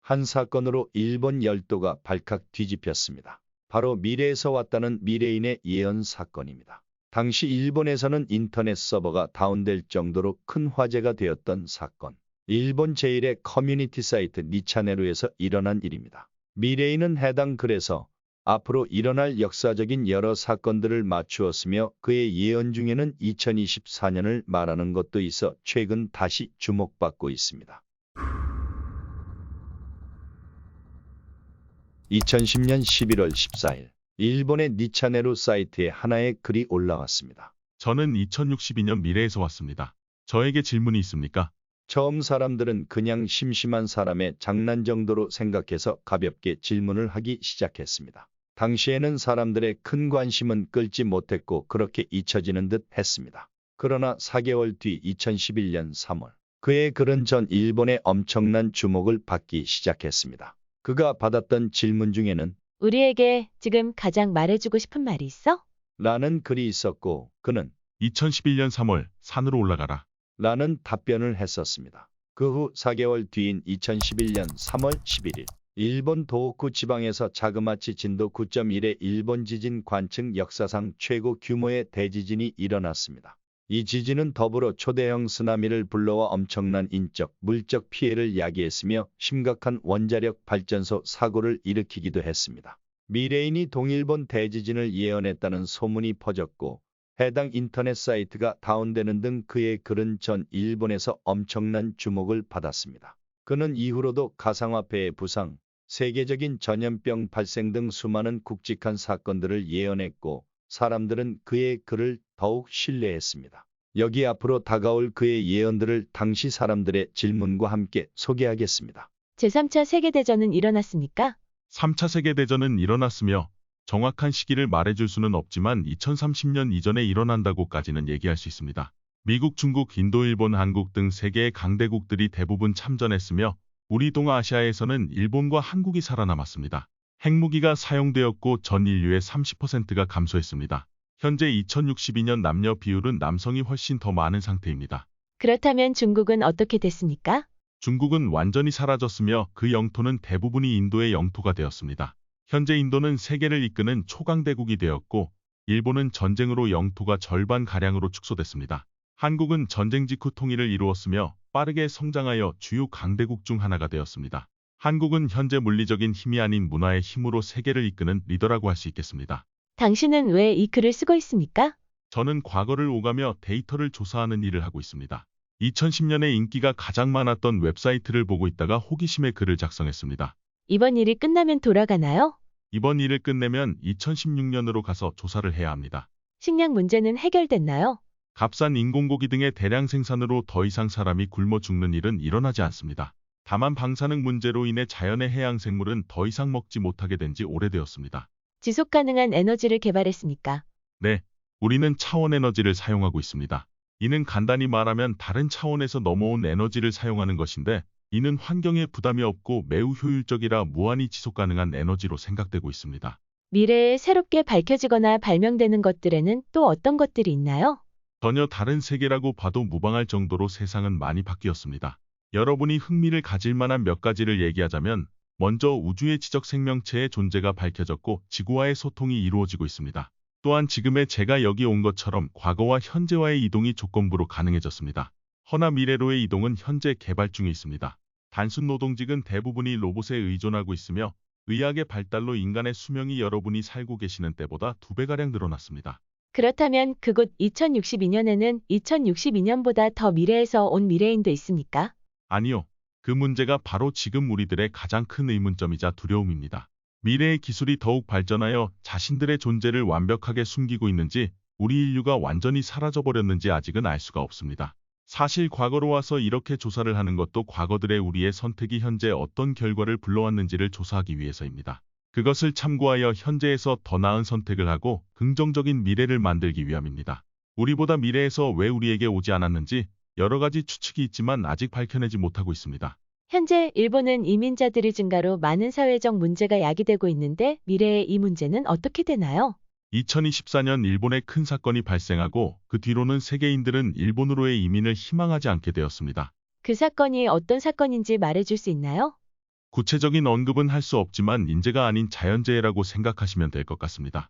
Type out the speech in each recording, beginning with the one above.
한 사건으로 일본 열도가 발칵 뒤집혔습니다. 바로 미래에서 왔다는 미래인의 예언 사건입니다. 당시 일본에서는 인터넷 서버가 다운될 정도로 큰 화제가 되었던 사건. 일본 제1의 커뮤니티 사이트 니차네루에서 일어난 일입니다. 미래인은 해당 글에서 앞으로 일어날 역사적인 여러 사건들을 맞추었으며 그의 예언 중에는 2024년을 말하는 것도 있어 최근 다시 주목받고 있습니다. 2010년 11월 14일 일본의 니차네루 사이트에 하나의 글이 올라왔습니다. 저는 2062년 미래에서 왔습니다. 저에게 질문이 있습니까? 처음 사람들은 그냥 심심한 사람의 장난 정도로 생각해서 가볍게 질문을 하기 시작했습니다. 당시에는 사람들의 큰 관심은 끌지 못했고 그렇게 잊혀지는 듯 했습니다. 그러나 4개월 뒤 2011년 3월 그의 글은 전 일본의 엄청난 주목을 받기 시작했습니다. 그가 받았던 질문 중에는 우리에게 지금 가장 말해주고 싶은 말이 있어? 라는 글이 있었고 그는 2011년 3월 산으로 올라가라. 라는 답변을 했었습니다. 그 후 4개월 뒤인 2011년 3월 11일 일본 도호쿠 지방에서 자그마치 진도 9.1의 일본 지진 관측 역사상 최고 규모의 대지진이 일어났습니다. 이 지진은 더불어 초대형 쓰나미를 불러와 엄청난 인적, 물적 피해를 야기했으며 심각한 원자력 발전소 사고를 일으키기도 했습니다. 미래인이 동일본 대지진을 예언했다는 소문이 퍼졌고 해당 인터넷 사이트가 다운되는 등 그의 글은 전 일본에서 엄청난 주목을 받았습니다. 그는 이후로도 가상화폐의 부상, 세계적인 전염병 발생 등 수많은 굵직한 사건들을 예언했고 사람들은 그의 글을 더욱 신뢰했습니다. 여기 앞으로 다가올 그의 예언들을 당시 사람들의 질문과 함께 소개하겠습니다. 제3차 세계대전은 일어났습니까? 3차 세계대전은 일어났으며 정확한 시기를 말해줄 수는 없지만 2030년 이전에 일어난다고까지는 얘기할 수 있습니다. 미국, 중국, 인도, 일본, 한국 등 세계의 강대국들이 대부분 참전했으며 우리 동아시아에서는 일본과 한국이 살아남았습니다. 핵무기가 사용되었고 전 인류의 30%가 감소했습니다. 현재 2062년 남녀 비율은 남성이 훨씬 더 많은 상태입니다. 그렇다면 중국은 어떻게 됐습니까? 중국은 완전히 사라졌으며 그 영토는 대부분이 인도의 영토가 되었습니다. 현재 인도는 세계를 이끄는 초강대국이 되었고 일본은 전쟁으로 영토가 절반가량으로 축소됐습니다. 한국은 전쟁 직후 통일을 이루었으며 빠르게 성장하여 주요 강대국 중 하나가 되었습니다. 한국은 현재 물리적인 힘이 아닌 문화의 힘으로 세계를 이끄는 리더라고 할 수 있겠습니다. 당신은 왜 이 글을 쓰고 있습니까? 저는 과거를 오가며 데이터를 조사하는 일을 하고 있습니다. 2010년에 인기가 가장 많았던 웹사이트를 보고 있다가 호기심에 글을 작성했습니다. 이번 일이 끝나면 돌아가나요? 이번 일을 끝내면 2016년으로 가서 조사를 해야 합니다. 식량 문제는 해결됐나요? 값싼 인공고기 등의 대량 생산으로 더 이상 사람이 굶어 죽는 일은 일어나지 않습니다. 다만 방사능 문제로 인해 자연의 해양 생물은 더 이상 먹지 못하게 된 지 오래되었습니다. 지속 가능한 에너지를 개발했습니까? 네, 우리는 차원 에너지를 사용하고 있습니다. 이는 간단히 말하면 다른 차원에서 넘어온 에너지를 사용하는 것인데 이는 환경에 부담이 없고 매우 효율적이라 무한히 지속 가능한 에너지로 생각되고 있습니다. 미래에 새롭게 밝혀지거나 발명되는 것들에는 또 어떤 것들이 있나요? 전혀 다른 세계라고 봐도 무방할 정도로 세상은 많이 바뀌었습니다. 여러분이 흥미를 가질 만한 몇 가지를 얘기하자면 먼저 우주의 지적 생명체의 존재가 밝혀졌고 지구와의 소통이 이루어지고 있습니다. 또한 지금의 제가 여기 온 것처럼 과거와 현재와의 이동이 조건부로 가능해졌습니다. 허나 미래로의 이동은 현재 개발 중에 있습니다. 단순 노동직은 대부분이 로봇에 의존하고 있으며 의학의 발달로 인간의 수명이 여러분이 살고 계시는 때보다 2배가량 늘어났습니다. 그렇다면 그곳 2062년에는 2062년보다 더 미래에서 온 미래인도 있습니까? 아니요. 그 문제가 바로 지금 우리들의 가장 큰 의문점이자 두려움입니다. 미래의 기술이 더욱 발전하여 자신들의 존재를 완벽하게 숨기고 있는지 우리 인류가 완전히 사라져버렸는지 아직은 알 수가 없습니다. 사실 과거로 와서 이렇게 조사를 하는 것도 과거들의 우리의 선택이 현재 어떤 결과를 불러왔는지를 조사하기 위해서입니다. 그것을 참고하여 현재에서 더 나은 선택을 하고 긍정적인 미래를 만들기 위함입니다. 우리보다 미래에서 왜 우리에게 오지 않았는지 여러 가지 추측이 있지만 아직 밝혀내지 못하고 있습니다. 현재 일본은 이민자들의 증가로 많은 사회적 문제가 야기되고 있는데 미래의 이 문제는 어떻게 되나요? 2024년 일본에 큰 사건이 발생하고 그 뒤로는 세계인들은 일본으로의 이민을 희망하지 않게 되었습니다. 그 사건이 어떤 사건인지 말해줄 수 있나요? 구체적인 언급은 할 수 없지만 인재가 아닌 자연재해라고 생각하시면 될 것 같습니다.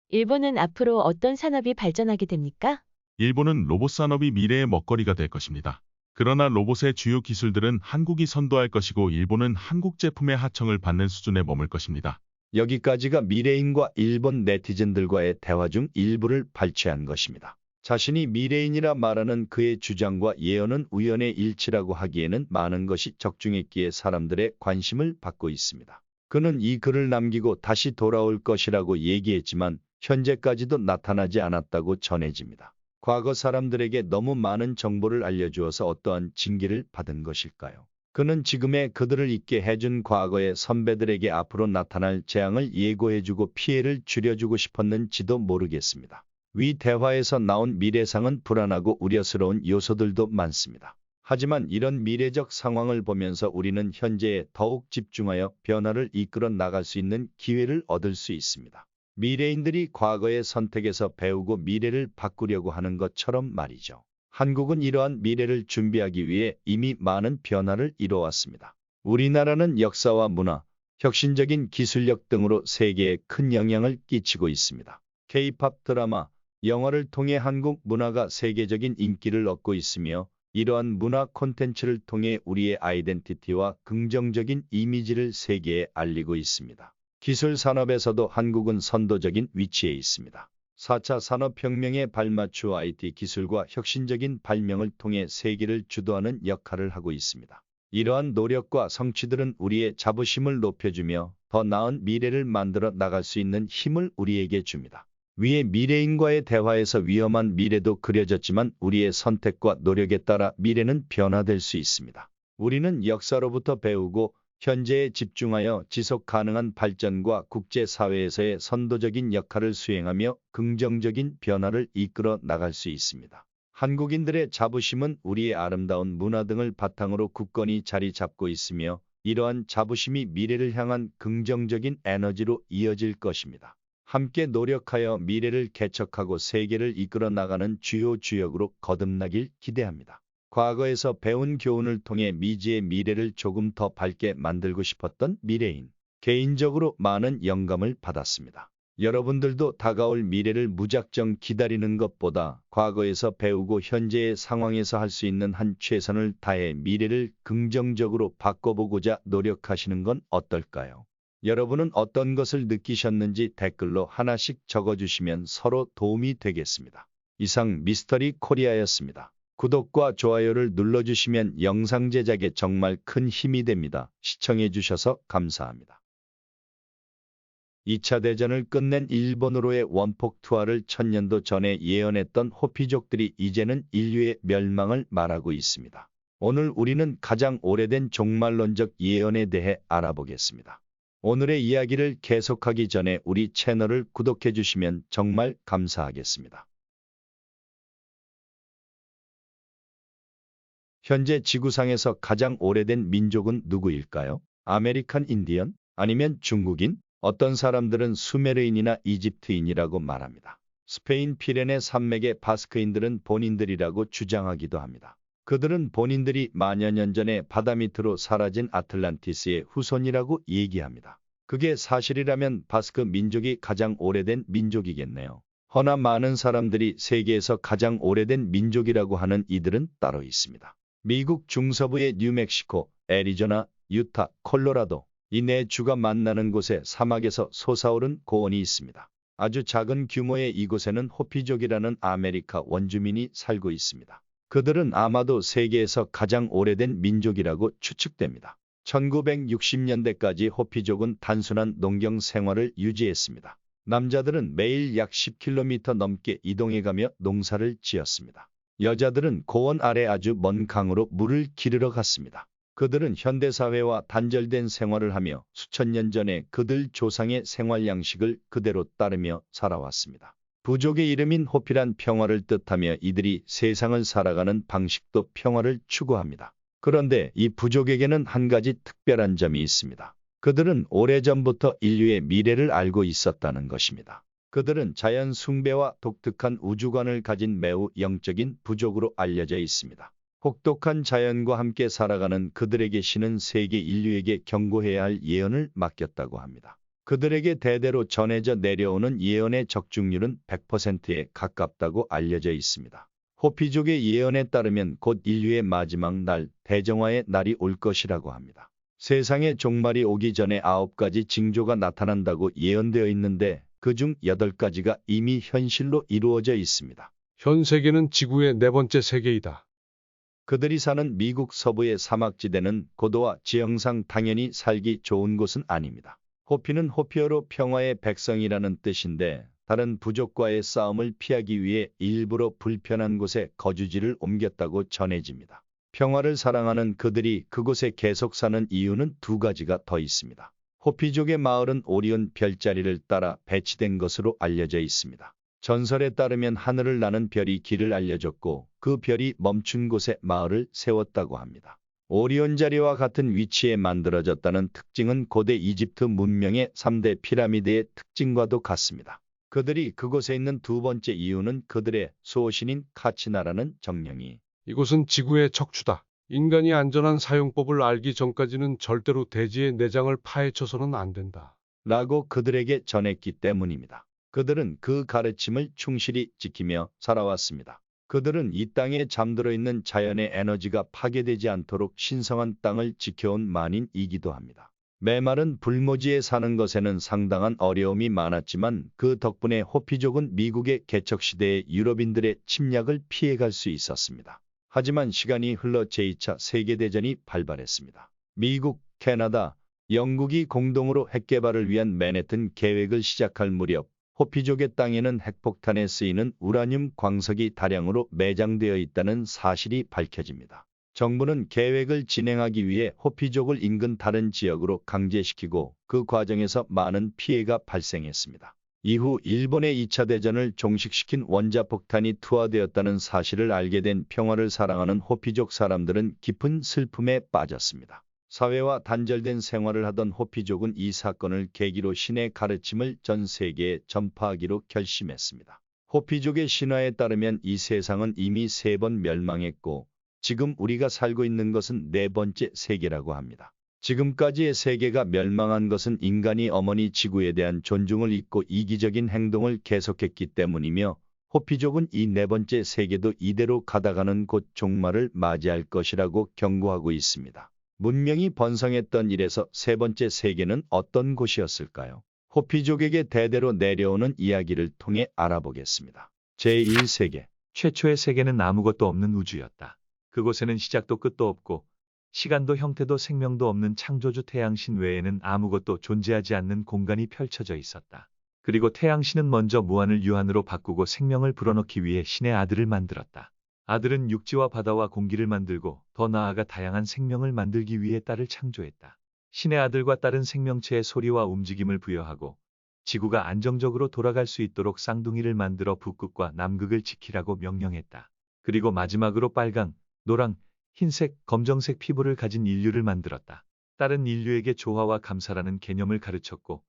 일본은 앞으로 어떤 산업이 발전하게 됩니까? 일본은 로봇 산업이 미래의 먹거리가 될 것입니다. 그러나 로봇의 주요 기술들은 한국이 선도할 것이고 일본은 한국 제품의 하청을 받는 수준에 머물 것입니다. 여기까지가 미래인과 일본 네티즌들과의 대화 중 일부를 발췌한 것입니다. 자신이 미래인이라 말하는 그의 주장과 예언은 우연의 일치라고 하기에는 많은 것이 적중했기에 사람들의 관심을 받고 있습니다. 그는 이 글을 남기고 다시 돌아올 것이라고 얘기했지만 현재까지도 나타나지 않았다고 전해집니다. 과거 사람들에게 너무 많은 정보를 알려주어서 어떠한 징계를 받은 것일까요? 그는 지금의 그들을 있게 해준 과거의 선배들에게 앞으로 나타날 재앙을 예고해주고 피해를 줄여주고 싶었는지도 모르겠습니다. 위 대화에서 나온 미래상은 불안하고 우려스러운 요소들도 많습니다. 하지만 이런 미래적 상황을 보면서 우리는 현재에 더욱 집중하여 변화를 이끌어 나갈 수 있는 기회를 얻을 수 있습니다. 미래인들이 과거의 선택에서 배우고 미래를 바꾸려고 하는 것처럼 말이죠. 한국은 이러한 미래를 준비하기 위해 이미 많은 변화를 이뤄왔습니다. 우리나라는 역사와 문화, 혁신적인 기술력 등으로 세계에 큰 영향을 끼치고 있습니다. K-팝 드라마, 영화를 통해 한국 문화가 세계적인 인기를 얻고 있으며 이러한 문화 콘텐츠를 통해 우리의 아이덴티티와 긍정적인 이미지를 세계에 알리고 있습니다. 기술 산업에서도 한국은 선도적인 위치에 있습니다. 4차 산업혁명에 발맞추어 IT 기술과 혁신적인 발명을 통해 세계를 주도하는 역할을 하고 있습니다. 이러한 노력과 성취들은 우리의 자부심을 높여주며 더 나은 미래를 만들어 나갈 수 있는 힘을 우리에게 줍니다. 위의 미래인과의 대화에서 위험한 미래도 그려졌지만 우리의 선택과 노력에 따라 미래는 변화될 수 있습니다. 우리는 역사로부터 배우고 현재에 집중하여 지속 가능한 발전과 국제사회에서의 선도적인 역할을 수행하며 긍정적인 변화를 이끌어 나갈 수 있습니다. 한국인들의 자부심은 우리의 아름다운 문화 등을 바탕으로 굳건히 자리 잡고 있으며 이러한 자부심이 미래를 향한 긍정적인 에너지로 이어질 것입니다. 함께 노력하여 미래를 개척하고 세계를 이끌어 나가는 주요 주역으로 거듭나길 기대합니다. 과거에서 배운 교훈을 통해 미지의 미래를 조금 더 밝게 만들고 싶었던 미래인. 개인적으로 많은 영감을 받았습니다. 여러분들도 다가올 미래를 무작정 기다리는 것보다 과거에서 배우고 현재의 상황에서 할 수 있는 한 최선을 다해 미래를 긍정적으로 바꿔보고자 노력하시는 건 어떨까요? 여러분은 어떤 것을 느끼셨는지 댓글로 하나씩 적어주시면 서로 도움이 되겠습니다. 이상 미스터리 코리아였습니다. 구독과 좋아요를 눌러주시면 영상 제작에 정말 큰 힘이 됩니다. 시청해주셔서 감사합니다. 2차 대전을 끝낸 일본으로의 원폭 투하를 1000년도 전에 예언했던 호피족들이 이제는 인류의 멸망을 말하고 있습니다. 오늘 우리는 가장 오래된 종말론적 예언에 대해 알아보겠습니다. 오늘의 이야기를 계속하기 전에 우리 채널을 구독해주시면 정말 감사하겠습니다. 현재 지구상에서 가장 오래된 민족은 누구일까요? 아메리칸 인디언? 아니면 중국인? 어떤 사람들은 수메르인이나 이집트인이라고 말합니다. 스페인 피레네 산맥의 바스크인들은 본인들이라고 주장하기도 합니다. 그들은 본인들이 만여 년 전에 바다 밑으로 사라진 아틀란티스의 후손이라고 얘기합니다. 그게 사실이라면 바스크 민족이 가장 오래된 민족이겠네요. 허나 많은 사람들이 세계에서 가장 오래된 민족이라고 하는 이들은 따로 있습니다. 미국 중서부의 뉴멕시코, 애리조나, 유타, 콜로라도 이 네 주가 만나는 곳에 사막에서 솟아오른 고원이 있습니다. 아주 작은 규모의 이곳에는 호피족이라는 아메리카 원주민이 살고 있습니다. 그들은 아마도 세계에서 가장 오래된 민족이라고 추측됩니다. 1960년대까지 호피족은 단순한 농경 생활을 유지했습니다. 남자들은 매일 약 10km 넘게 이동해가며 농사를 지었습니다. 여자들은 고원 아래 아주 먼 강으로 물을 기르러 갔습니다. 그들은 현대사회와 단절된 생활을 하며 수천 년 전에 그들 조상의 생활 양식을 그대로 따르며 살아왔습니다. 부족의 이름인 호피란 평화를 뜻하며 이들이 세상을 살아가는 방식도 평화를 추구합니다. 그런데 이 부족에게는 한 가지 특별한 점이 있습니다. 그들은 오래전부터 인류의 미래를 알고 있었다는 것입니다. 그들은 자연 숭배와 독특한 우주관을 가진 매우 영적인 부족으로 알려져 있습니다. 혹독한 자연과 함께 살아가는 그들에게 신은 세계 인류에게 경고해야 할 예언을 맡겼다고 합니다. 그들에게 대대로 전해져 내려오는 예언의 적중률은 100%에 가깝다고 알려져 있습니다. 호피족의 예언에 따르면 곧 인류의 마지막 날, 대정화의 날이 올 것이라고 합니다. 세상의 종말이 오기 전에 9가지 징조가 나타난다고 예언되어 있는데 그중 8가지가 이미 현실로 이루어져 있습니다. 현 세계는 지구의 네 번째 세계이다. 그들이 사는 미국 서부의 사막지대는 고도와 지형상 당연히 살기 좋은 곳은 아닙니다. 호피는 호피어로 평화의 백성이라는 뜻인데 다른 부족과의 싸움을 피하기 위해 일부러 불편한 곳에 거주지를 옮겼다고 전해집니다. 평화를 사랑하는 그들이 그곳에 계속 사는 이유는 2가지가 더 있습니다. 호피족의 마을은 오리온 별자리를 따라 배치된 것으로 알려져 있습니다. 전설에 따르면 하늘을 나는 별이 길을 알려줬고 그 별이 멈춘 곳에 마을을 세웠다고 합니다. 오리온 자리와 같은 위치에 만들어졌다는 특징은 고대 이집트 문명의 3대 피라미드의 특징과도 같습니다. 그들이 그곳에 있는 2번째 이유는 그들의 수호신인 카치나라는 정령이 이곳은 지구의 척추다. 인간이 안전한 사용법을 알기 전까지는 절대로 대지의 내장을 파헤쳐서는 안 된다. 라고 그들에게 전했기 때문입니다. 그들은 그 가르침을 충실히 지키며 살아왔습니다. 그들은 이 땅에 잠들어 있는 자연의 에너지가 파괴되지 않도록 신성한 땅을 지켜온 만인이기도 합니다. 메마른 불모지에 사는 것에는 상당한 어려움이 많았지만 그 덕분에 호피족은 미국의 개척시대의 유럽인들의 침략을 피해갈 수 있었습니다. 하지만 시간이 흘러 제2차 세계대전이 발발했습니다. 미국, 캐나다, 영국이 공동으로 핵개발을 위한 맨해튼 계획을 시작할 무렵 호피족의 땅에는 핵폭탄에 쓰이는 우라늄 광석이 다량으로 매장되어 있다는 사실이 밝혀집니다. 정부는 계획을 진행하기 위해 호피족을 인근 다른 지역으로 강제시키고 그 과정에서 많은 피해가 발생했습니다. 이후 일본의 2차 대전을 종식시킨 원자폭탄이 투하되었다는 사실을 알게 된 평화를 사랑하는 호피족 사람들은 깊은 슬픔에 빠졌습니다. 사회와 단절된 생활을 하던 호피족은 이 사건을 계기로 신의 가르침을 전 세계에 전파하기로 결심했습니다. 호피족의 신화에 따르면 이 세상은 이미 3번 멸망했고 지금 우리가 살고 있는 것은 4번째 세계라고 합니다. 지금까지의 세계가 멸망한 것은 인간이 어머니 지구에 대한 존중을 잊고 이기적인 행동을 계속했기 때문이며 호피족은 이 4번째 세계도 이대로 가다가는 곧 종말을 맞이할 것이라고 경고하고 있습니다. 문명이 번성했던 이래서 3번째 세계는 어떤 곳이었을까요? 호피족에게 대대로 내려오는 이야기를 통해 알아보겠습니다. 제1세계. 최초의 세계는 아무것도 없는 우주였다. 그곳에는 시작도 끝도 없고 시간도 형태도 생명도 없는 창조주 태양신 외에는 아무것도 존재하지 않는 공간이 펼쳐져 있었다. 그리고 태양신은 먼저 무한을 유한으로 바꾸고 생명을 불어넣기 위해 신의 아들을 만들었다. 아들은 육지와 바다와 공기를 만들고 더 나아가 다양한 생명을 만들기 위해 딸을 창조했다. 신의 아들과 딸은 생명체의 소리와 움직임을 부여하고 지구가 안정적으로 돌아갈 수 있도록 쌍둥이를 만들어 북극과 남극을 지키라고 명령했다. 그리고 마지막으로 빨강, 노랑, 흰색, 검정색 피부를 가진 인류를 만들었다. 딸은 인류에게 조화와 감사라는 개념을 가르쳤고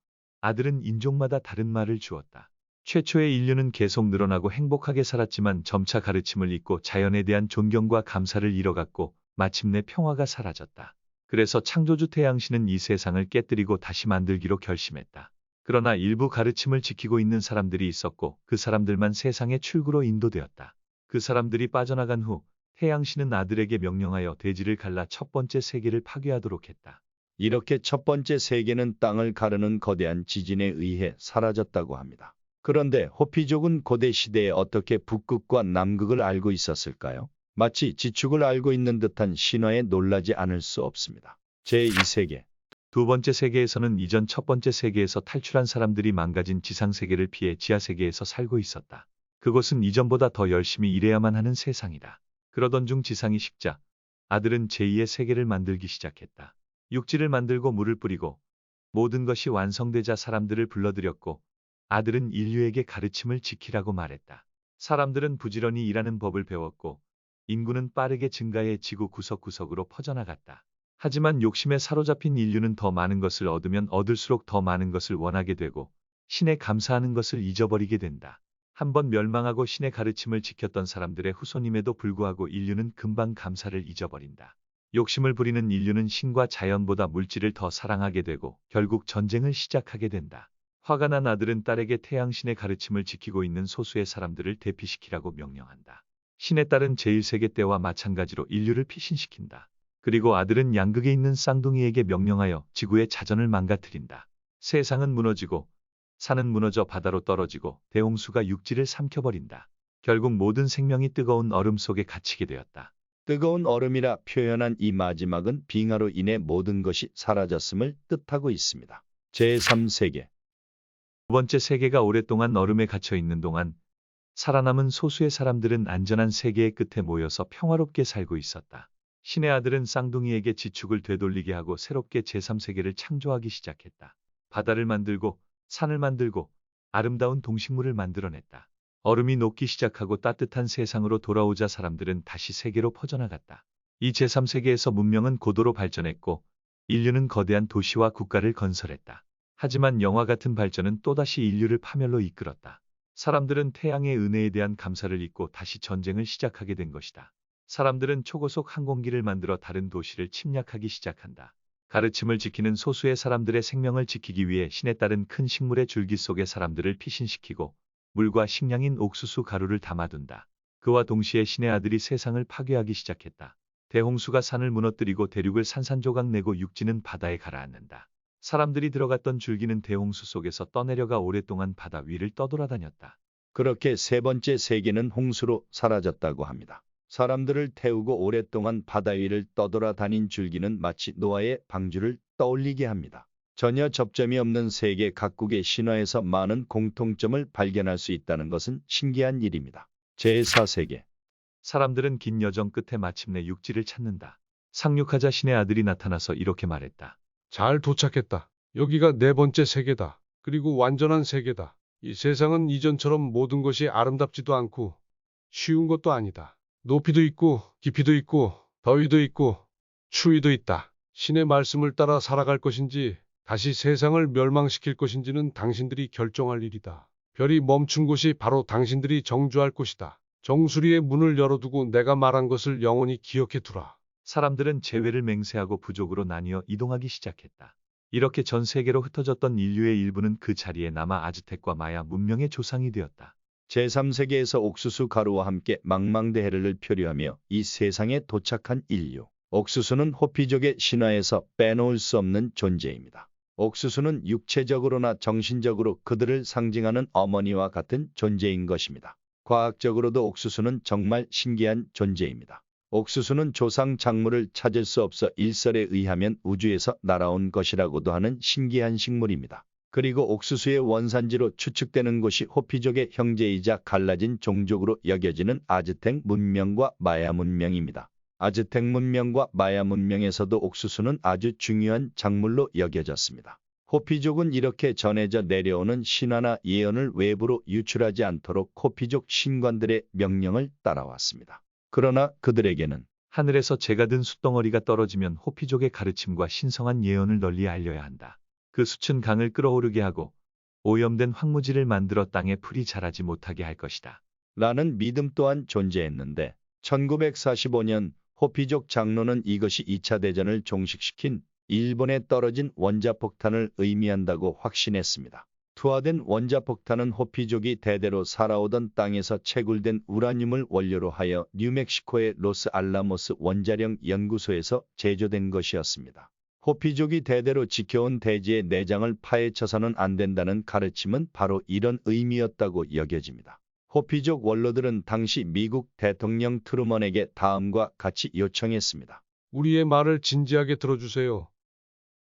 아들은 인종마다 다른 말을 주었다. 최초의 인류는 계속 늘어나고 행복하게 살았지만 점차 가르침을 잊고 자연에 대한 존경과 감사를 잃어갔고 마침내 평화가 사라졌다. 그래서 창조주 태양신은 이 세상을 깨뜨리고 다시 만들기로 결심했다. 그러나 일부 가르침을 지키고 있는 사람들이 있었고 그 사람들만 세상의 출구로 인도되었다. 그 사람들이 빠져나간 후 태양신은 아들에게 명령하여 대지를 갈라 첫 번째 세계를 파괴하도록 했다. 이렇게 첫 번째 세계는 땅을 가르는 거대한 지진에 의해 사라졌다고 합니다. 그런데 호피족은 고대 시대에 어떻게 북극과 남극을 알고 있었을까요? 마치 지축을 알고 있는 듯한 신화에 놀라지 않을 수 없습니다. 제2세계. 두 번째 세계에서는 이전 첫 번째 세계에서 탈출한 사람들이 망가진 지상세계를 피해 지하세계에서 살고 있었다. 그곳은 이전보다 더 열심히 일해야만 하는 세상이다. 그러던 중 지상이 식자 아들은 제2의 세계를 만들기 시작했다. 육지를 만들고 물을 뿌리고 모든 것이 완성되자 사람들을 불러들였고 아들은 인류에게 가르침을 지키라고 말했다. 사람들은 부지런히 일하는 법을 배웠고 인구는 빠르게 증가해 지구 구석구석으로 퍼져나갔다. 하지만 욕심에 사로잡힌 인류는 더 많은 것을 얻으면 얻을수록 더 많은 것을 원하게 되고 신에 감사하는 것을 잊어버리게 된다. 한번 멸망하고 신의 가르침을 지켰던 사람들의 후손임에도 불구하고 인류는 금방 감사를 잊어버린다. 욕심을 부리는 인류는 신과 자연보다 물질을 더 사랑하게 되고 결국 전쟁을 시작하게 된다. 화가 난 아들은 딸에게 태양신의 가르침을 지키고 있는 소수의 사람들을 대피시키라고 명령한다. 신의 딸은 제1세계 때와 마찬가지로 인류를 피신시킨다. 그리고 아들은 양극에 있는 쌍둥이에게 명령하여 지구의 자전을 망가뜨린다. 세상은 무너지고 산은 무너져 바다로 떨어지고 대홍수가 육지를 삼켜버린다. 결국 모든 생명이 뜨거운 얼음 속에 갇히게 되었다. 뜨거운 얼음이라 표현한 이 마지막은 빙하로 인해 모든 것이 사라졌음을 뜻하고 있습니다. 제3세계. 두 번째 세계가 오랫동안 얼음에 갇혀 있는 동안 살아남은 소수의 사람들은 안전한 세계의 끝에 모여서 평화롭게 살고 있었다. 신의 아들은 쌍둥이에게 지축을 되돌리게 하고 새롭게 제3세계를 창조하기 시작했다. 바다를 만들고 산을 만들고 아름다운 동식물을 만들어냈다. 얼음이 녹기 시작하고 따뜻한 세상으로 돌아오자 사람들은 다시 세계로 퍼져나갔다. 이 제3세계에서 문명은 고도로 발전했고 인류는 거대한 도시와 국가를 건설했다. 하지만 영화 같은 발전은 또다시 인류를 파멸로 이끌었다. 사람들은 태양의 은혜에 대한 감사를 잊고 다시 전쟁을 시작하게 된 것이다. 사람들은 초고속 항공기를 만들어 다른 도시를 침략하기 시작한다. 가르침을 지키는 소수의 사람들의 생명을 지키기 위해 신에 따른 큰 식물의 줄기 속에 사람들을 피신시키고 물과 식량인 옥수수 가루를 담아둔다. 그와 동시에 신의 아들이 세상을 파괴하기 시작했다. 대홍수가 산을 무너뜨리고 대륙을 산산조각 내고 육지는 바다에 가라앉는다. 사람들이 들어갔던 줄기는 대홍수 속에서 떠내려가 오랫동안 바다 위를 떠돌아다녔다. 그렇게 세 번째 세계는 홍수로 사라졌다고 합니다. 사람들을 태우고 오랫동안 바다 위를 떠돌아다닌 줄기는 마치 노아의 방주를 떠올리게 합니다. 전혀 접점이 없는 세계 각국의 신화에서 많은 공통점을 발견할 수 있다는 것은 신기한 일입니다. 제4세계. 사람들은 긴 여정 끝에 마침내 육지를 찾는다. 상륙하자 신의 아들이 나타나서 이렇게 말했다. 잘 도착했다. 여기가 네 번째 세계다. 그리고 완전한 세계다. 이 세상은 이전처럼 모든 것이 아름답지도 않고 쉬운 것도 아니다. 높이도 있고 깊이도 있고 더위도 있고 추위도 있다. 신의 말씀을 따라 살아갈 것인지 다시 세상을 멸망시킬 것인지는 당신들이 결정할 일이다. 별이 멈춘 곳이 바로 당신들이 정주할 곳이다. 정수리의 문을 열어두고 내가 말한 것을 영원히 기억해 두라. 사람들은 재회를 맹세하고 부족으로 나뉘어 이동하기 시작했다. 이렇게 전 세계로 흩어졌던 인류의 일부는 그 자리에 남아 아즈텍과 마야 문명의 조상이 되었다. 제3세계에서 옥수수 가루와 함께 망망대해를 표류하며 이 세상에 도착한 인류. 옥수수는 호피족의 신화에서 빼놓을 수 없는 존재입니다. 옥수수는 육체적으로나 정신적으로 그들을 상징하는 어머니와 같은 존재인 것입니다. 과학적으로도 옥수수는 정말 신기한 존재입니다. 옥수수는 조상 작물을 찾을 수 없어 일설에 의하면 우주에서 날아온 것이라고도 하는 신기한 식물입니다. 그리고 옥수수의 원산지로 추측되는 곳이 호피족의 형제이자 갈라진 종족으로 여겨지는 아즈텍 문명과 마야 문명입니다. 아즈텍 문명과 마야 문명에서도 옥수수는 아주 중요한 작물로 여겨졌습니다. 호피족은 이렇게 전해져 내려오는 신화나 예언을 외부로 유출하지 않도록 호피족 신관들의 명령을 따라왔습니다. 그러나 그들에게는 하늘에서 재가 든 숯덩어리가 떨어지면 호피족의 가르침과 신성한 예언을 널리 알려야 한다. 그 숯은 강을 끓어오르게 하고 오염된 황무지를 만들어 땅에 풀이 자라지 못하게 할 것이다. 라는 믿음 또한 존재했는데 1945년 호피족 장로는 이것이 2차 대전을 종식시킨 일본에 떨어진 원자폭탄을 의미한다고 확신했습니다. 투하된 원자폭탄은 호피족이 대대로 살아오던 땅에서 채굴된 우라늄을 원료로 하여 뉴멕시코의 로스알라모스 원자력 연구소에서 제조된 것이었습니다. 호피족이 대대로 지켜온 대지의 내장을 파헤쳐서는 안 된다는 가르침은 바로 이런 의미였다고 여겨집니다. 호피족 원로들은 당시 미국 대통령 트루먼에게 다음과 같이 요청했습니다. 우리의 말을 진지하게 들어주세요.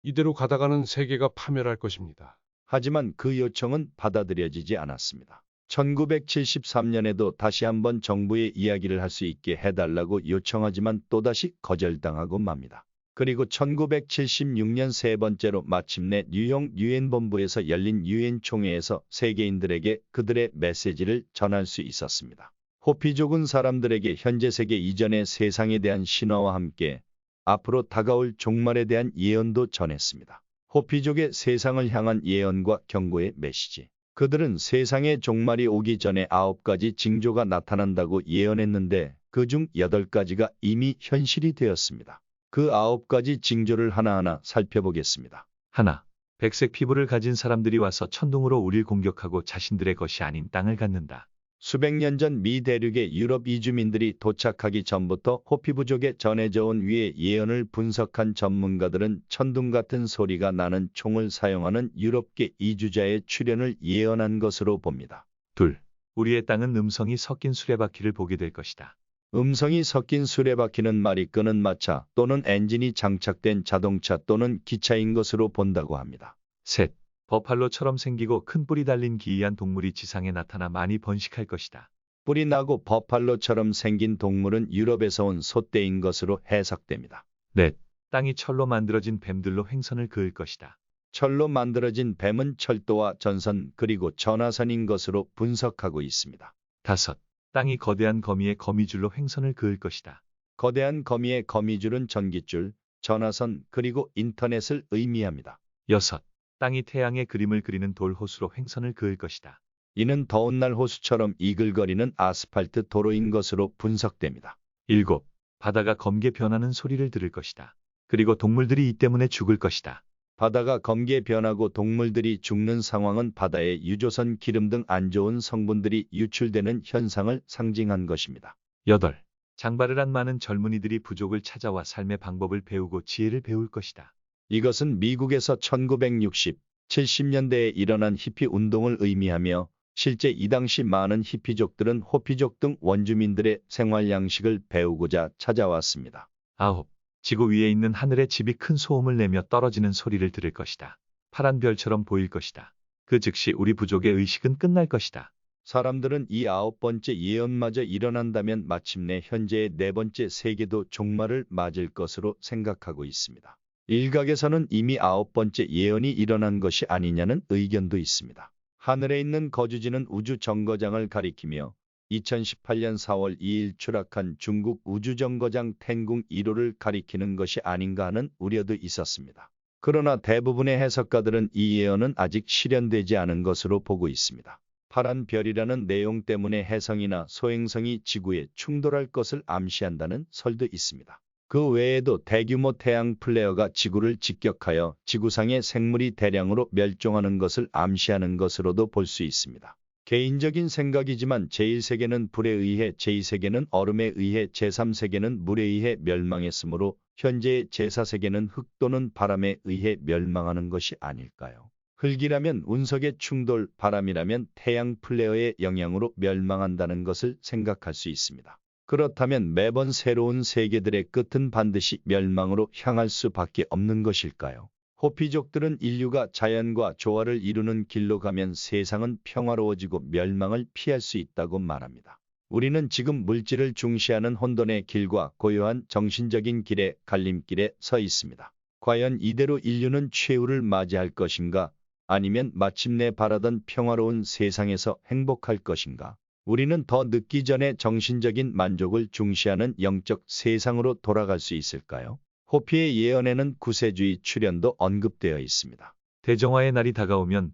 이대로 가다가는 세계가 파멸할 것입니다. 하지만 그 요청은 받아들여지지 않았습니다. 1973년에도 다시 한번 정부의 이야기를 할 수 있게 해달라고 요청하지만 또다시 거절당하고 맙니다. 그리고 1976년 세 번째로 마침내 뉴욕 유엔본부에서 열린 유엔 총회에서 세계인들에게 그들의 메시지를 전할 수 있었습니다. 호피족은 사람들에게 현재 세계 이전의 세상에 대한 신화와 함께 앞으로 다가올 종말에 대한 예언도 전했습니다. 호피족의 세상을 향한 예언과 경고의 메시지. 그들은 세상의 종말이 오기 전에 9가지 징조가 나타난다고 예언했는데 그중 8가지가 이미 현실이 되었습니다. 그 9가지 징조를 하나하나 살펴보겠습니다. 하나, 백색 피부를 가진 사람들이 와서 천둥으로 우릴 공격하고 자신들의 것이 아닌 땅을 갖는다. 수백 년 전 미 대륙의 유럽 이주민들이 도착하기 전부터 호피부족에 전해져 온 위의 예언을 분석한 전문가들은 천둥 같은 소리가 나는 총을 사용하는 유럽계 이주자의 출현을 예언한 것으로 봅니다. 둘, 우리의 땅은 음성이 섞인 수레바퀴를 보게 될 것이다. 음성이 섞인 수레바퀴는 말이 끄는 마차 또는 엔진이 장착된 자동차 또는 기차인 것으로 본다고 합니다. 셋, 버팔로처럼 생기고 큰 뿔이 달린 기이한 동물이 지상에 나타나 많이 번식할 것이다. 뿔이 나고 버팔로처럼 생긴 동물은 유럽에서 온 소떼인 것으로 해석됩니다. 넷, 땅이 철로 만들어진 뱀들로 횡선을 그을 것이다. 철로 만들어진 뱀은 철도와 전선 그리고 전화선인 것으로 분석하고 있습니다. 다섯, 땅이 거대한 거미의 거미줄로 횡선을 그을 것이다. 거대한 거미의 거미줄은 전깃줄, 전화선 그리고 인터넷을 의미합니다. 여섯, 땅이 태양의 그림을 그리는 돌호수로 횡선을 그을 것이다. 이는 더운 날 호수처럼 이글거리는 아스팔트 도로인 것으로 분석됩니다. 일곱, 바다가 검게 변하는 소리를 들을 것이다. 그리고 동물들이 이 때문에 죽을 것이다. 바다가 검게 변하고 동물들이 죽는 상황은 바다의 유조선 기름 등 안 좋은 성분들이 유출되는 현상을 상징한 것입니다. 여덟, 장발을 한 많은 젊은이들이 부족을 찾아와 삶의 방법을 배우고 지혜를 배울 것이다. 이것은 미국에서 1960, 70년대에 일어난 히피 운동을 의미하며 실제 이 당시 많은 히피족들은 호피족 등 원주민들의 생활 양식을 배우고자 찾아왔습니다. 아홉, 지구 위에 있는 하늘의 집이 큰 소음을 내며 떨어지는 소리를 들을 것이다. 파란 별처럼 보일 것이다. 그 즉시 우리 부족의 의식은 끝날 것이다. 사람들은 이 9번째 예언마저 일어난다면 마침내 현재의 4번째 세계도 종말을 맞을 것으로 생각하고 있습니다. 일각에서는 이미 9번째 예언이 일어난 것이 아니냐는 의견도 있습니다. 하늘에 있는 거주지는 우주 정거장을 가리키며 2018년 4월 2일 추락한 중국 우주정거장 텐궁 1호를 가리키는 것이 아닌가 하는 우려도 있었습니다. 그러나 대부분의 해석가들은 이 예언은 아직 실현되지 않은 것으로 보고 있습니다. 파란 별이라는 내용 때문에 혜성이나 소행성이 지구에 충돌할 것을 암시한다는 설도 있습니다. 그 외에도 대규모 태양 플레어가 지구를 직격하여 지구상의 생물이 대량으로 멸종하는 것을 암시하는 것으로도 볼 수 있습니다. 개인적인 생각이지만 제1세계는 불에 의해, 제2세계는 얼음에 의해, 제3세계는 물에 의해 멸망했으므로 현재의 제4세계는 흙 또는 바람에 의해 멸망하는 것이 아닐까요? 흙이라면 운석의 충돌, 바람이라면 태양 플레어의 영향으로 멸망한다는 것을 생각할 수 있습니다. 그렇다면 매번 새로운 세계들의 끝은 반드시 멸망으로 향할 수밖에 없는 것일까요? 호피족들은 인류가 자연과 조화를 이루는 길로 가면 세상은 평화로워지고 멸망을 피할 수 있다고 말합니다. 우리는 지금 물질을 중시하는 혼돈의 길과 고요한 정신적인 길의 갈림길에 서 있습니다. 과연 이대로 인류는 최후를 맞이할 것인가? 아니면 마침내 바라던 평화로운 세상에서 행복할 것인가? 우리는 더 늦기 전에 정신적인 만족을 중시하는 영적 세상으로 돌아갈 수 있을까요? 호피의 예언에는 구세주의 출현도 언급되어 있습니다. 대정화의 날이 다가오면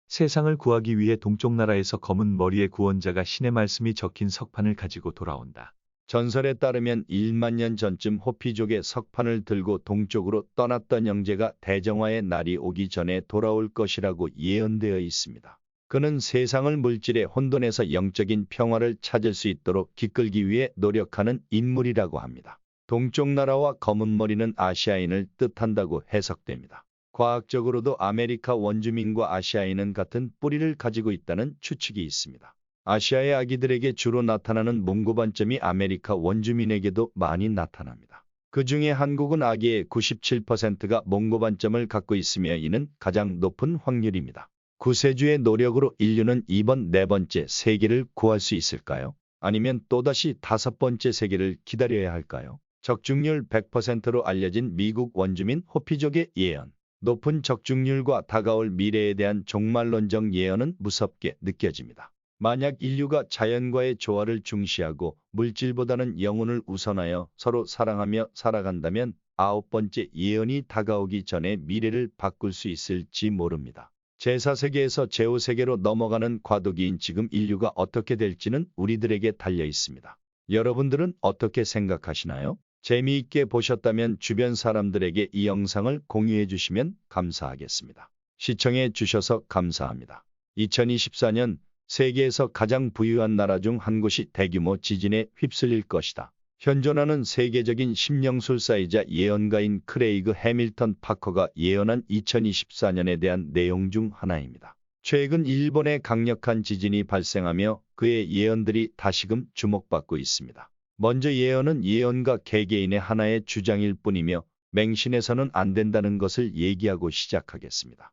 세상을 구하기 위해 동쪽 나라에서 검은 머리의 구원자가 신의 말씀이 적힌 석판을 가지고 돌아온다. 전설에 따르면 1만 년 전쯤 호피족의 석판을 들고 동쪽으로 떠났던 영제가 대정화의 날이 오기 전에 돌아올 것이라고 예언되어 있습니다. 그는 세상을 물질의 혼돈에서 영적인 평화를 찾을 수 있도록 이끌기 위해 노력하는 인물이라고 합니다. 동쪽 나라와 검은 머리는 아시아인을 뜻한다고 해석됩니다. 과학적으로도 아메리카 원주민과 아시아인은 같은 뿌리를 가지고 있다는 추측이 있습니다. 아시아의 아기들에게 주로 나타나는 몽고반점이 아메리카 원주민에게도 많이 나타납니다. 그 중에 한국은 아기의 97%가 몽고반점을 갖고 있으며 이는 가장 높은 확률입니다. 구세주의 노력으로 인류는 이번 4번째 세계를 구할 수 있을까요? 아니면 또다시 5번째 세계를 기다려야 할까요? 적중률 100%로 알려진 미국 원주민 호피족의 예언. 높은 적중률과 다가올 미래에 대한 종말론적 예언은 무섭게 느껴집니다. 만약 인류가 자연과의 조화를 중시하고 물질보다는 영혼을 우선하여 서로 사랑하며 살아간다면 9번째 예언이 다가오기 전에 미래를 바꿀 수 있을지 모릅니다. 제4세계에서 제5세계로 넘어가는 과도기인 지금 인류가 어떻게 될지는 우리들에게 달려 있습니다. 여러분들은 어떻게 생각하시나요? 재미있게 보셨다면 주변 사람들에게 이 영상을 공유해 주시면 감사하겠습니다. 시청해 주셔서 감사합니다. 2024년 세계에서 가장 부유한 나라 중 한 곳이 대규모 지진에 휩쓸릴 것이다. 현존하는 세계적인 심령술사이자 예언가인 크레이그 해밀턴 파커가 예언한 2024년에 대한 내용 중 하나입니다. 최근 일본에 강력한 지진이 발생하며 그의 예언들이 다시금 주목받고 있습니다. 먼저 예언은 예언가 개개인의 하나의 주장일 뿐이며 맹신해서는 안 된다는 것을 얘기하고 시작하겠습니다.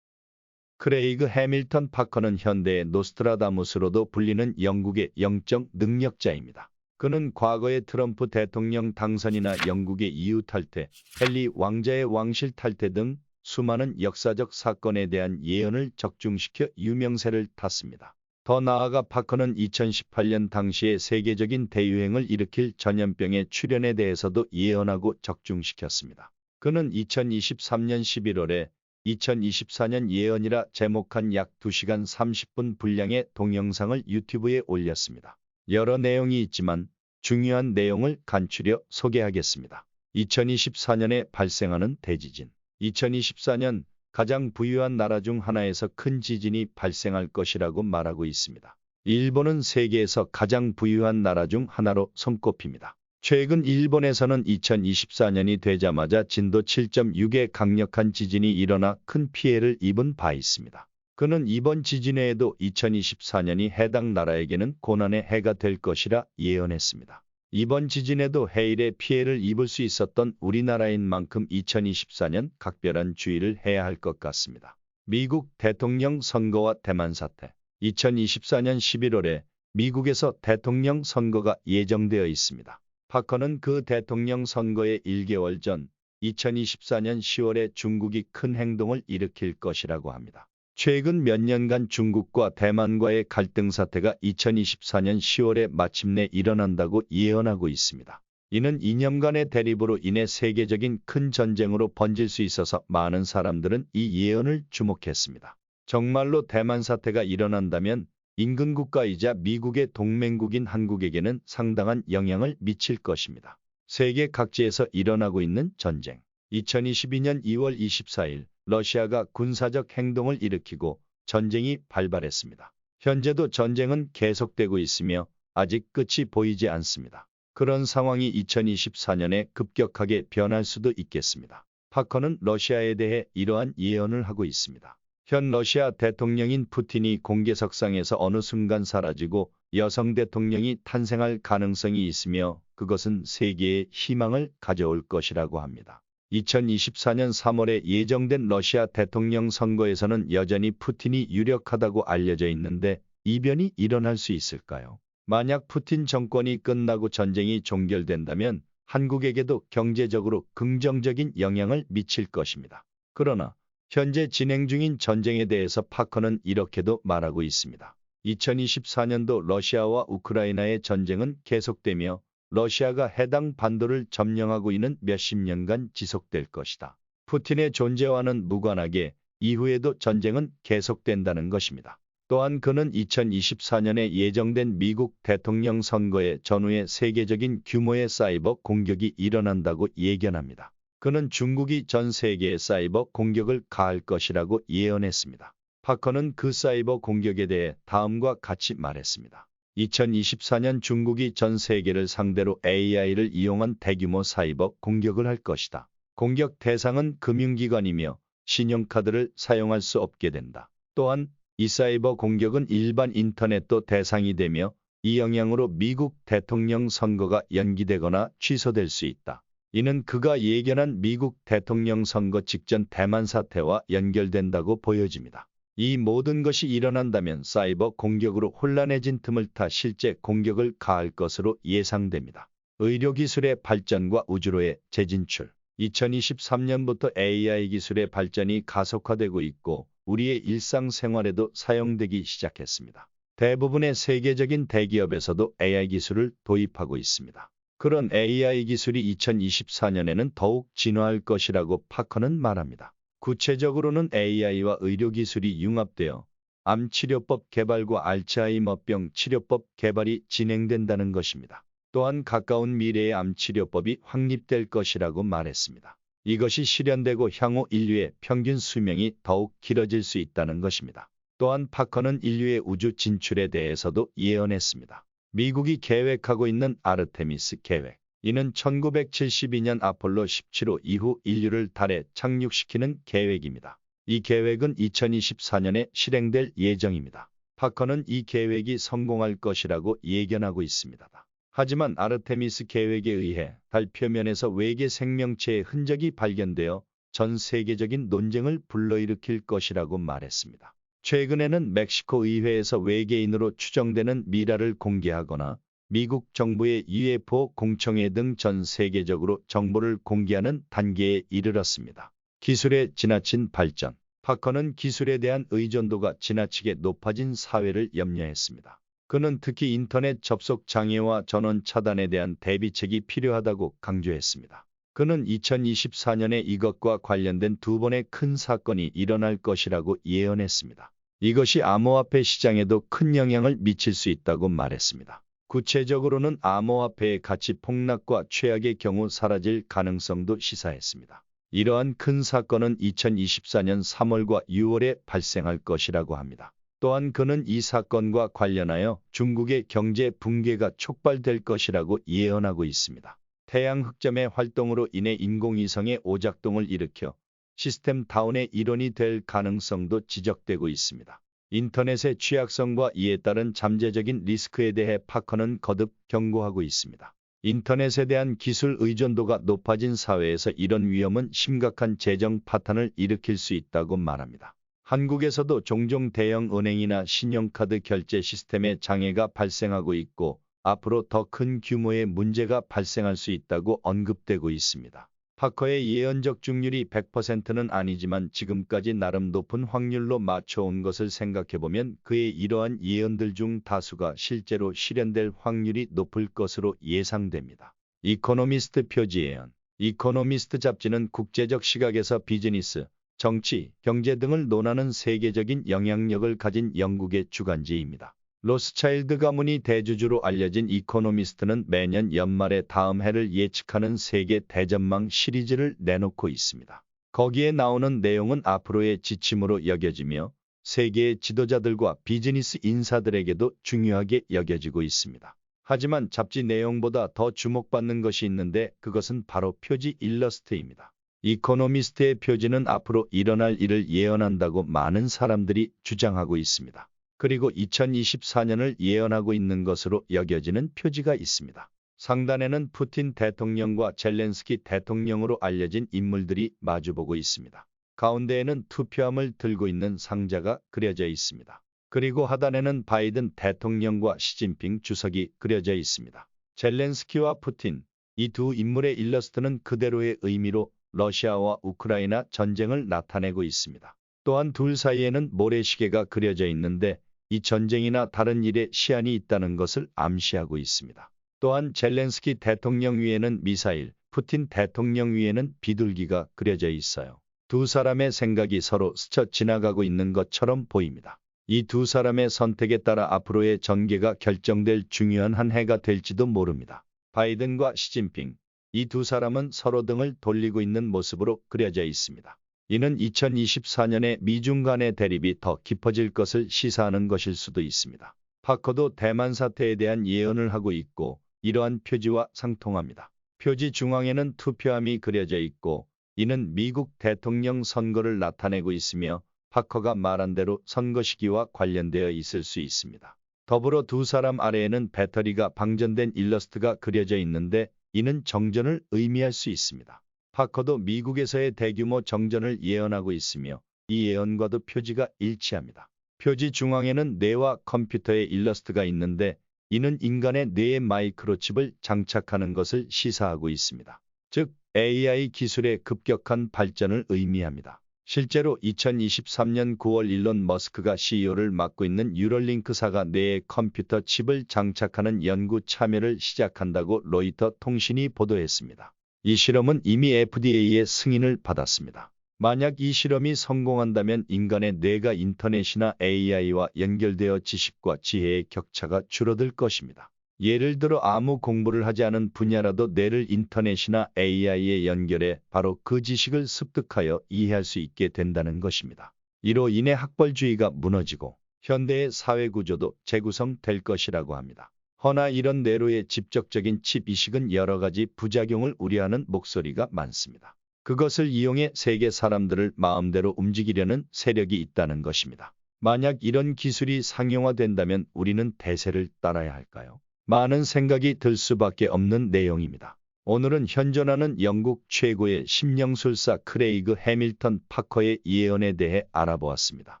크레이그 해밀턴 파커는 현대의 노스트라다무스로도 불리는 영국의 영적 능력자입니다. 그는 과거의 트럼프 대통령 당선이나 영국의 EU 탈퇴, 헨리 왕자의 왕실 탈퇴 등 수많은 역사적 사건에 대한 예언을 적중시켜 유명세를 탔습니다. 더 나아가 파커는 2018년 당시의 세계적인 대유행을 일으킬 전염병의 출현에 대해서도 예언하고 적중시켰습니다. 그는 2023년 11월에 2024년 예언이라 제목한 약 2시간 30분 분량의 동영상을 유튜브에 올렸습니다. 여러 내용이 있지만 중요한 내용을 간추려 소개하겠습니다. 2024년에 발생하는 대지진. 2024년 가장 부유한 나라 중 하나에서 큰 지진이 발생할 것이라고 말하고 있습니다. 일본은 세계에서 가장 부유한 나라 중 하나로 손꼽힙니다. 최근 일본에서는 2024년이 되자마자 진도 7.6의 강력한 지진이 일어나 큰 피해를 입은 바 있습니다. 그는 이번 지진에도 2024년이 해당 나라에게는 고난의 해가 될 것이라 예언했습니다. 이번 지진에도 해일의 피해를 입을 수 있었던 우리나라인 만큼 2024년 각별한 주의를 해야 할 것 같습니다. 미국 대통령 선거와 대만 사태. 2024년 11월에 미국에서 대통령 선거가 예정되어 있습니다. 파커는 그 대통령 선거의 1개월 전 2024년 10월에 중국이 큰 행동을 일으킬 것이라고 합니다. 최근 몇 년간 중국과 대만과의 갈등 사태가 2024년 10월에 마침내 일어난다고 예언하고 있습니다. 이는 이념간의 대립으로 인해 세계적인 큰 전쟁으로 번질 수 있어서 많은 사람들은 이 예언을 주목했습니다. 정말로 대만 사태가 일어난다면 인근 국가이자 미국의 동맹국인 한국에게는 상당한 영향을 미칠 것입니다. 세계 각지에서 일어나고 있는 전쟁. 2022년 2월 24일 러시아가 군사적 행동을 일으키고 전쟁이 발발했습니다. 현재도 전쟁은 계속되고 있으며 아직 끝이 보이지 않습니다. 그런 상황이 2024년에 급격하게 변할 수도 있겠습니다. 파커는 러시아에 대해 이러한 예언을 하고 있습니다. 현 러시아 대통령인 푸틴이 공개석상에서 어느 순간 사라지고 여성 대통령이 탄생할 가능성이 있으며 그것은 세계에 희망을 가져올 것이라고 합니다. 2024년 3월에 예정된 러시아 대통령 선거에서는 여전히 푸틴이 유력하다고 알려져 있는데 이변이 일어날 수 있을까요? 만약 푸틴 정권이 끝나고 전쟁이 종결된다면 한국에게도 경제적으로 긍정적인 영향을 미칠 것입니다. 그러나 현재 진행 중인 전쟁에 대해서 파커는 이렇게도 말하고 있습니다. 2024년도 러시아와 우크라이나의 전쟁은 계속되며 러시아가 해당 반도를 점령하고 있는 몇십 년간 지속될 것이다. 푸틴의 존재와는 무관하게 이후에도 전쟁은 계속된다는 것입니다. 또한 그는 2024년에 예정된 미국 대통령 선거의 전후에 세계적인 규모의 사이버 공격이 일어난다고 예견합니다. 그는 중국이 전 세계에 사이버 공격을 가할 것이라고 예언했습니다. 파커는 그 사이버 공격에 대해 다음과 같이 말했습니다. 2024년 중국이 전 세계를 상대로 AI를 이용한 대규모 사이버 공격을 할 것이다. 공격 대상은 금융기관이며 신용카드를 사용할 수 없게 된다. 또한 이 사이버 공격은 일반 인터넷도 대상이 되며 이 영향으로 미국 대통령 선거가 연기되거나 취소될 수 있다. 이는 그가 예견한 미국 대통령 선거 직전 대만 사태와 연결된다고 보여집니다. 이 모든 것이 일어난다면 사이버 공격으로 혼란해진 틈을 타 실제 공격을 가할 것으로 예상됩니다. 의료기술의 발전과 우주로의 재진출. 2023년부터 AI 기술의 발전이 가속화되고 있고 우리의 일상생활에도 사용되기 시작했습니다. 대부분의 세계적인 대기업에서도 AI 기술을 도입하고 있습니다. 그런 AI 기술이 2024년에는 더욱 진화할 것이라고 파커는 말합니다. 구체적으로는 AI와 의료기술이 융합되어 암 치료법 개발과 알츠하이머병 치료법 개발이 진행된다는 것입니다. 또한 가까운 미래에 암 치료법이 확립될 것이라고 말했습니다. 이것이 실현되고 향후 인류의 평균 수명이 더욱 길어질 수 있다는 것입니다. 또한 파커는 인류의 우주 진출에 대해서도 예언했습니다. 미국이 계획하고 있는 아르테미스 계획. 이는 1972년 아폴로 17호 이후 인류를 달에 착륙시키는 계획입니다. 이 계획은 2024년에 실행될 예정입니다. 파커는 이 계획이 성공할 것이라고 예견하고 있습니다. 하지만 아르테미스 계획에 의해 달 표면에서 외계 생명체의 흔적이 발견되어 전 세계적인 논쟁을 불러일으킬 것이라고 말했습니다. 최근에는 멕시코 의회에서 외계인으로 추정되는 미라를 공개하거나 미국 정부의 UFO 공청회 등 전 세계적으로 정보를 공개하는 단계에 이르렀습니다. 기술의 지나친 발전. 파커는 기술에 대한 의존도가 지나치게 높아진 사회를 염려했습니다. 그는 특히 인터넷 접속 장애와 전원 차단에 대한 대비책이 필요하다고 강조했습니다. 그는 2024년에 이것과 관련된 두 번의 큰 사건이 일어날 것이라고 예언했습니다. 이것이 암호화폐 시장에도 큰 영향을 미칠 수 있다고 말했습니다. 구체적으로는 암호화폐의 가치 폭락과 최악의 경우 사라질 가능성도 시사했습니다. 이러한 큰 사건은 2024년 3월과 6월에 발생할 것이라고 합니다. 또한 그는 이 사건과 관련하여 중국의 경제 붕괴가 촉발될 것이라고 예언하고 있습니다. 태양 흑점의 활동으로 인해 인공위성의 오작동을 일으켜 시스템 다운의 일원이 될 가능성도 지적되고 있습니다. 인터넷의 취약성과 이에 따른 잠재적인 리스크에 대해 파커는 거듭 경고하고 있습니다. 인터넷에 대한 기술 의존도가 높아진 사회에서 이런 위험은 심각한 재정 파탄을 일으킬 수 있다고 말합니다. 한국에서도 종종 대형 은행이나 신용카드 결제 시스템에 장애가 발생하고 있고 앞으로 더 큰 규모의 문제가 발생할 수 있다고 언급되고 있습니다. 파커의 예언적 중률이 100%는 아니지만 지금까지 나름 높은 확률로 맞춰온 것을 생각해보면 그의 이러한 예언들 중 다수가 실제로 실현될 확률이 높을 것으로 예상됩니다. 이코노미스트 표지 예언. 이코노미스트 잡지는 국제적 시각에서 비즈니스, 정치, 경제 등을 논하는 세계적인 영향력을 가진 영국의 주간지입니다. 로스차일드 가문이 대주주로 알려진 이코노미스트는 매년 연말에 다음 해를 예측하는 세계 대전망 시리즈를 내놓고 있습니다. 거기에 나오는 내용은 앞으로의 지침으로 여겨지며 세계의 지도자들과 비즈니스 인사들에게도 중요하게 여겨지고 있습니다. 하지만 잡지 내용보다 더 주목받는 것이 있는데 그것은 바로 표지 일러스트입니다. 이코노미스트의 표지는 앞으로 일어날 일을 예언한다고 많은 사람들이 주장하고 있습니다. 그리고 2024년을 예언하고 있는 것으로 여겨지는 표지가 있습니다. 상단에는 푸틴 대통령과 젤렌스키 대통령으로 알려진 인물들이 마주보고 있습니다. 가운데에는 투표함을 들고 있는 상자가 그려져 있습니다. 그리고 하단에는 바이든 대통령과 시진핑 주석이 그려져 있습니다. 젤렌스키와 푸틴, 이 두 인물의 일러스트는 그대로의 의미로 러시아와 우크라이나 전쟁을 나타내고 있습니다. 또한 둘 사이에는 모래시계가 그려져 있는데 이 전쟁이나 다른 일에 시한이 있다는 것을 암시하고 있습니다. 또한 젤렌스키 대통령 위에는 미사일, 푸틴 대통령 위에는 비둘기가 그려져 있어요. 두 사람의 생각이 서로 스쳐 지나가고 있는 것처럼 보입니다. 이 두 사람의 선택에 따라 앞으로의 전개가 결정될 중요한 한 해가 될지도 모릅니다. 바이든과 시진핑, 이 두 사람은 서로 등을 돌리고 있는 모습으로 그려져 있습니다. 이는 2024년에 미중 간의 대립이 더 깊어질 것을 시사하는 것일 수도 있습니다. 파커도 대만 사태에 대한 예언을 하고 있고 이러한 표지와 상통합니다. 표지 중앙에는 투표함이 그려져 있고 이는 미국 대통령 선거를 나타내고 있으며 파커가 말한 대로 선거 시기와 관련되어 있을 수 있습니다. 더불어 두 사람 아래에는 배터리가 방전된 일러스트가 그려져 있는데 이는 정전을 의미할 수 있습니다. 파커도 미국에서의 대규모 정전을 예언하고 있으며 이 예언과도 표지가 일치합니다. 표지 중앙에는 뇌와 컴퓨터의 일러스트가 있는데 이는 인간의 뇌에 마이크로칩을 장착하는 것을 시사하고 있습니다. 즉 AI 기술의 급격한 발전을 의미합니다. 실제로 2023년 9월 일론 머스크가 CEO를 맡고 있는 뉴럴링크사가 뇌에 컴퓨터 칩을 장착하는 연구 참여를 시작한다고 로이터 통신이 보도했습니다. 이 실험은 이미 FDA의 승인을 받았습니다. 만약 이 실험이 성공한다면 인간의 뇌가 인터넷이나 AI와 연결되어 지식과 지혜의 격차가 줄어들 것입니다. 예를 들어 아무 공부를 하지 않은 분야라도 뇌를 인터넷이나 AI에 연결해 바로 그 지식을 습득하여 이해할 수 있게 된다는 것입니다. 이로 인해 학벌주의가 무너지고 현대의 사회구조도 재구성될 것이라고 합니다. 허나 이런 뇌로의 직접적인 칩 이식은 여러 가지 부작용을 우려하는 목소리가 많습니다. 그것을 이용해 세계 사람들을 마음대로 움직이려는 세력이 있다는 것입니다. 만약 이런 기술이 상용화된다면 우리는 대세를 따라야 할까요? 많은 생각이 들 수밖에 없는 내용입니다. 오늘은 현존하는 영국 최고의 심령술사 크레이그 해밀턴 파커의 예언에 대해 알아보았습니다.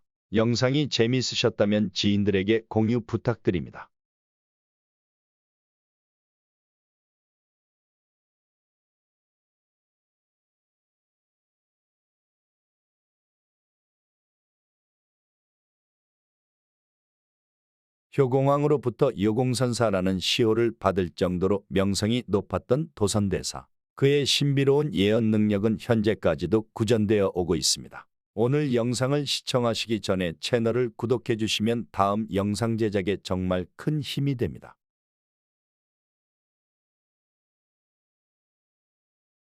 영상이 재미있으셨다면 지인들에게 공유 부탁드립니다. 효공왕으로부터 요공선사라는 시호를 받을 정도로 명성이 높았던 도선대사. 그의 신비로운 예언 능력은 현재까지도 구전되어 오고 있습니다. 오늘 영상을 시청하시기 전에 채널을 구독해 주시면 다음 영상 제작에 정말 큰 힘이 됩니다.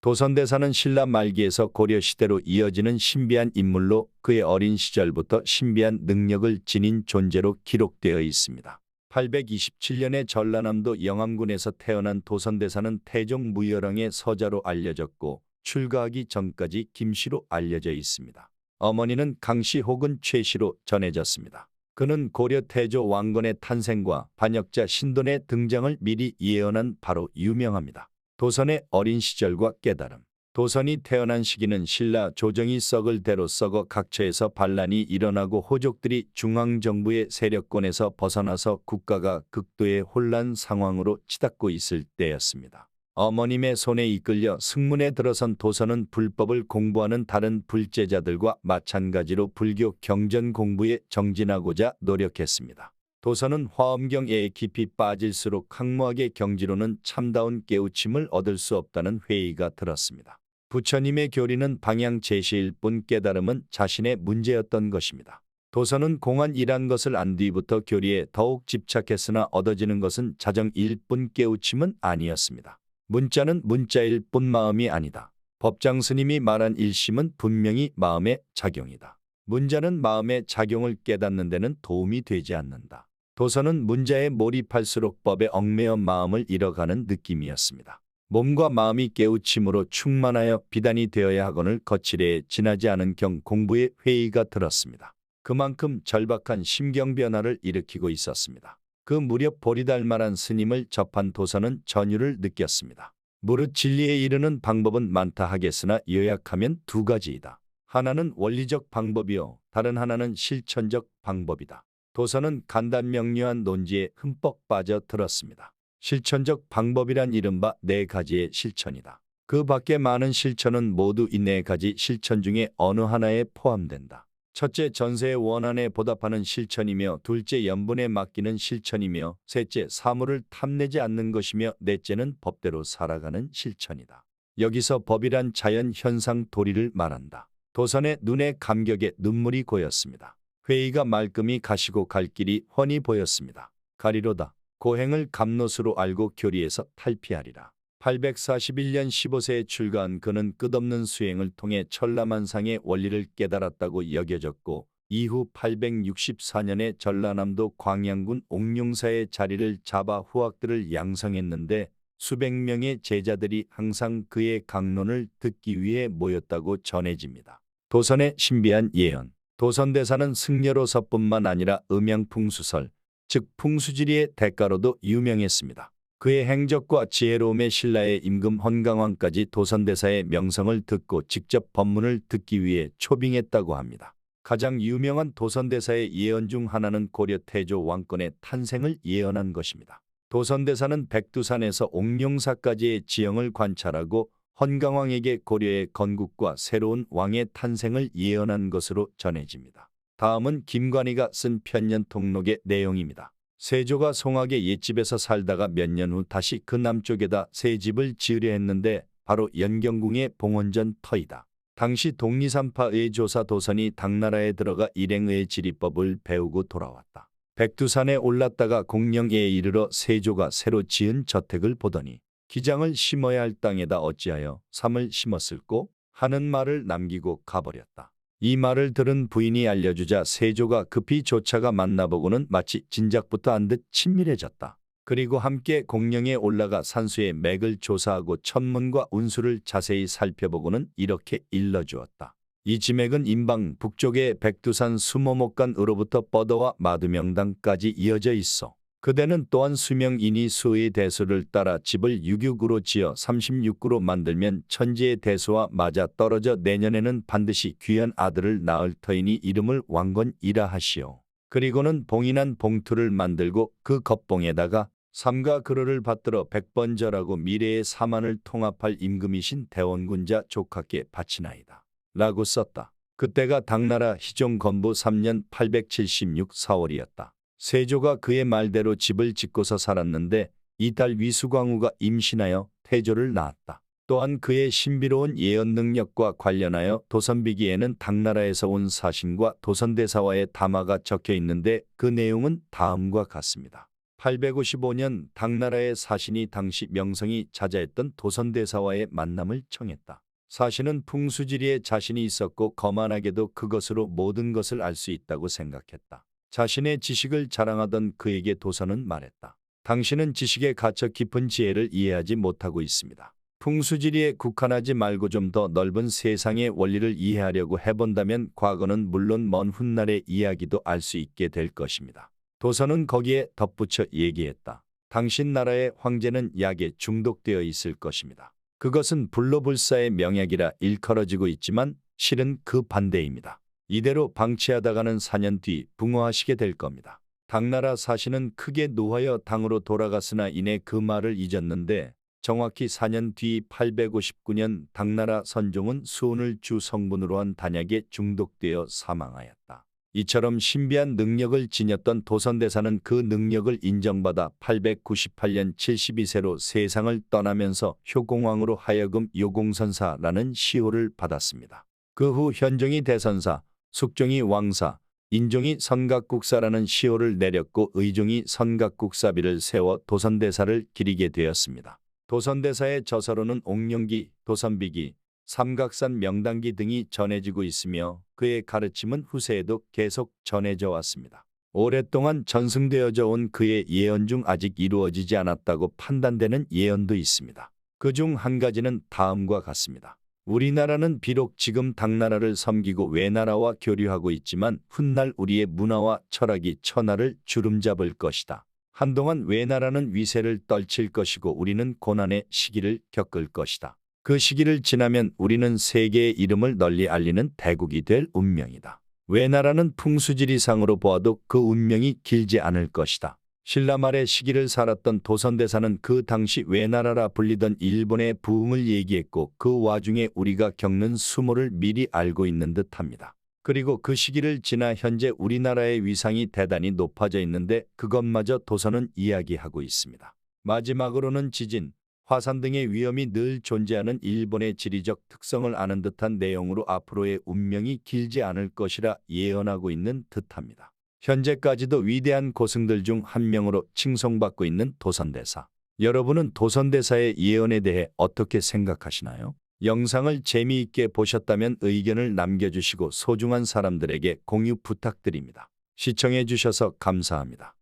도선대사는 신라 말기에서 고려시대로 이어지는 신비한 인물로 그의 어린 시절부터 신비한 능력을 지닌 존재로 기록되어 있습니다. 827년에 전라남도 영암군에서 태어난 도선대사는 태종 무열왕의 서자로 알려졌고 출가하기 전까지 김씨로 알려져 있습니다. 어머니는 강씨 혹은 최씨로 전해졌습니다. 그는 고려 태조 왕건의 탄생과 반역자 신돈의 등장을 미리 예언한 바로 유명합니다. 도선의 어린 시절과 깨달음. 도선이 태어난 시기는 신라 조정이 썩을 대로 썩어 각처에서 반란이 일어나고 호족들이 중앙정부의 세력권에서 벗어나서 국가가 극도의 혼란 상황으로 치닫고 있을 때였습니다. 어머님의 손에 이끌려 승문에 들어선 도선은 불법을 공부하는 다른 불제자들과 마찬가지로 불교 경전 공부에 정진하고자 노력했습니다. 도선은 화엄경에 깊이 빠질수록 학무학의 경지로는 참다운 깨우침을 얻을 수 없다는 회의가 들었습니다. 부처님의 교리는 방향 제시일 뿐 깨달음은 자신의 문제였던 것입니다. 도선은 공안이란 것을 안 뒤부터 교리에 더욱 집착했으나 얻어지는 것은 자정일 뿐 깨우침은 아니었습니다. 문자는 문자일 뿐 마음이 아니다. 법장 스님이 말한 일심은 분명히 마음의 작용이다. 문자는 마음의 작용을 깨닫는 데는 도움이 되지 않는다. 도선은 문자에 몰입할수록 법에 얽매여 마음을 잃어가는 느낌이었습니다. 몸과 마음이 깨우침으로 충만하여 비단이 되어야 하거늘 거칠에 지나지 않은 경 공부에 회의가 들었습니다. 그만큼 절박한 심경 변화를 일으키고 있었습니다. 그 무렵 보리달만한 스님을 접한 도선은 전율을 느꼈습니다. 무릇 진리에 이르는 방법은 많다 하겠으나 요약하면 두 가지이다. 하나는 원리적 방법이요, 다른 하나는 실천적 방법이다. 도선은 간단명료한 논지에 흠뻑 빠져들었습니다. 실천적 방법이란 이른바 네 가지의 실천이다. 그 밖에 많은 실천은 모두 이 네 가지 실천 중에 어느 하나에 포함된다. 첫째, 전세의 원한에 보답하는 실천이며, 둘째, 연분에 맡기는 실천이며, 셋째, 사물을 탐내지 않는 것이며, 넷째는 법대로 살아가는 실천이다. 여기서 법이란 자연 현상 도리를 말한다. 도선의 눈에 감격에 눈물이 고였습니다. 회의가 말끔히 가시고 갈 길이 훤히 보였습니다. 가리로다. 고행을 감롯으로 알고 교리에서 탈피하리라. 841년 15세에 출가한 그는 끝없는 수행을 통해 천라만상의 원리를 깨달았다고 여겨졌고, 이후 864년에 전라남도 광양군 옥룡사의 자리를 잡아 후학들을 양성했는데, 수백 명의 제자들이 항상 그의 강론을 듣기 위해 모였다고 전해집니다. 도선의 신비한 예언. 도선대사는 승려로서뿐만 아니라 음양풍수설, 즉 풍수지리의 대가로도 유명했습니다. 그의 행적과 지혜로움에 신라의 임금 헌강왕까지 도선대사의 명성을 듣고 직접 법문을 듣기 위해 초빙했다고 합니다. 가장 유명한 도선대사의 예언 중 하나는 고려 태조 왕건의 탄생을 예언한 것입니다. 도선대사는 백두산에서 옥룡사까지의 지형을 관찰하고 헌강왕에게 고려의 건국과 새로운 왕의 탄생을 예언한 것으로 전해집니다. 다음은 김관희가 쓴 편년통록의 내용입니다. 세조가 송악의 옛집에서 살다가 몇 년 후 다시 그 남쪽에다 새 집을 지으려 했는데 바로 연경궁의 봉원전 터이다. 당시 독리산파의 조사 도선이 당나라에 들어가 일행의 지리법을 배우고 돌아왔다. 백두산에 올랐다가 공령에 이르러 세조가 새로 지은 저택을 보더니 기장을 심어야 할 땅에다 어찌하여 삼을 심었을꼬 하는 말을 남기고 가버렸다. 이 말을 들은 부인이 알려주자 세조가 급히 조차가 만나보고는 마치 진작부터 안 듯 친밀해졌다. 그리고 함께 공령에 올라가 산수의 맥을 조사하고 천문과 운수를 자세히 살펴보고는 이렇게 일러주었다. 이 지맥은 인방 북쪽의 백두산 수모목간으로부터 뻗어와 마두명당까지 이어져 있어. 그대는 또한 수명인이 수의 대수를 따라 집을 유육으로 지어 36구로 만들면 천지의 대수와 맞아 떨어져 내년에는 반드시 귀한 아들을 낳을 터이니 이름을 왕건이라 하시오. 그리고는 봉인한 봉투를 만들고 그 겉봉에다가 삼가 그루를 받들어 100번 절하고 미래의 사만을 통합할 임금이신 대원군자 조카께 바치나이다. 라고 썼다. 그때가 당나라 희종 건부 3년 876 4월이었다. 세조가 그의 말대로 집을 짓고서 살았는데 이달 위수광후가 임신하여 태조를 낳았다. 또한 그의 신비로운 예언 능력과 관련하여 도선비기에는 당나라에서 온 사신과 도선대사와의 담화가 적혀 있는데 그 내용은 다음과 같습니다. 855년 당나라의 사신이 당시 명성이 자자했던 도선대사와의 만남을 청했다. 사신은 풍수지리에 자신이 있었고 거만하게도 그것으로 모든 것을 알 수 있다고 생각했다. 자신의 지식을 자랑하던 그에게 도선은 말했다. 당신은 지식에 갇혀 깊은 지혜를 이해하지 못하고 있습니다. 풍수지리에 국한하지 말고 좀 더 넓은 세상의 원리를 이해하려고 해본다면 과거는 물론 먼 훗날의 이야기도 알 수 있게 될 것입니다. 도선은 거기에 덧붙여 얘기했다. 당신 나라의 황제는 약에 중독되어 있을 것입니다. 그것은 불로불사의 명약이라 일컬어지고 있지만 실은 그 반대입니다. 이대로 방치하다가는 4년 뒤 붕어하시게 될 겁니다. 당나라 사신은 크게 노하여 당으로 돌아갔으나 이내 그 말을 잊었는데 정확히 4년 뒤 859년 당나라 선종은 수은을 주 성분으로 한 단약에 중독되어 사망하였다. 이처럼 신비한 능력을 지녔던 도선대사는 그 능력을 인정받아 898년 72세로 세상을 떠나면서 효공왕으로 하여금 요공선사라는 시호를 받았습니다. 그 후 현종이 대선사, 숙종이 왕사, 인종이 선각국사라는 시호를 내렸고 의종이 선각국사비를 세워 도선대사를 기리게 되었습니다. 도선대사의 저서로는 옥룡기, 도선비기, 삼각산 명당기 등이 전해지고 있으며 그의 가르침은 후세에도 계속 전해져 왔습니다. 오랫동안 전승되어져 온 그의 예언 중 아직 이루어지지 않았다고 판단되는 예언도 있습니다. 그 중 한 가지는 다음과 같습니다. 우리나라는 비록 지금 당나라를 섬기고 외나라와 교류하고 있지만 훗날 우리의 문화와 철학이 천하를 주름잡을 것이다. 한동안 외나라는 위세를 떨칠 것이고 우리는 고난의 시기를 겪을 것이다. 그 시기를 지나면 우리는 세계의 이름을 널리 알리는 대국이 될 운명이다. 외나라는 풍수지리상으로 보아도 그 운명이 길지 않을 것이다. 신라 말의 시기를 살았던 도선대사는 그 당시 외나라라 불리던 일본의 부흥을 얘기했고 그 와중에 우리가 겪는 수모를 미리 알고 있는 듯합니다. 그리고 그 시기를 지나 현재 우리나라의 위상이 대단히 높아져 있는데 그것마저 도선은 이야기하고 있습니다. 마지막으로는 지진, 화산 등의 위험이 늘 존재하는 일본의 지리적 특성을 아는 듯한 내용으로 앞으로의 운명이 길지 않을 것이라 예언하고 있는 듯합니다. 현재까지도 위대한 고승들 중 한 명으로 칭송받고 있는 도선대사. 여러분은 도선대사의 예언에 대해 어떻게 생각하시나요? 영상을 재미있게 보셨다면 의견을 남겨주시고 소중한 사람들에게 공유 부탁드립니다. 시청해주셔서 감사합니다.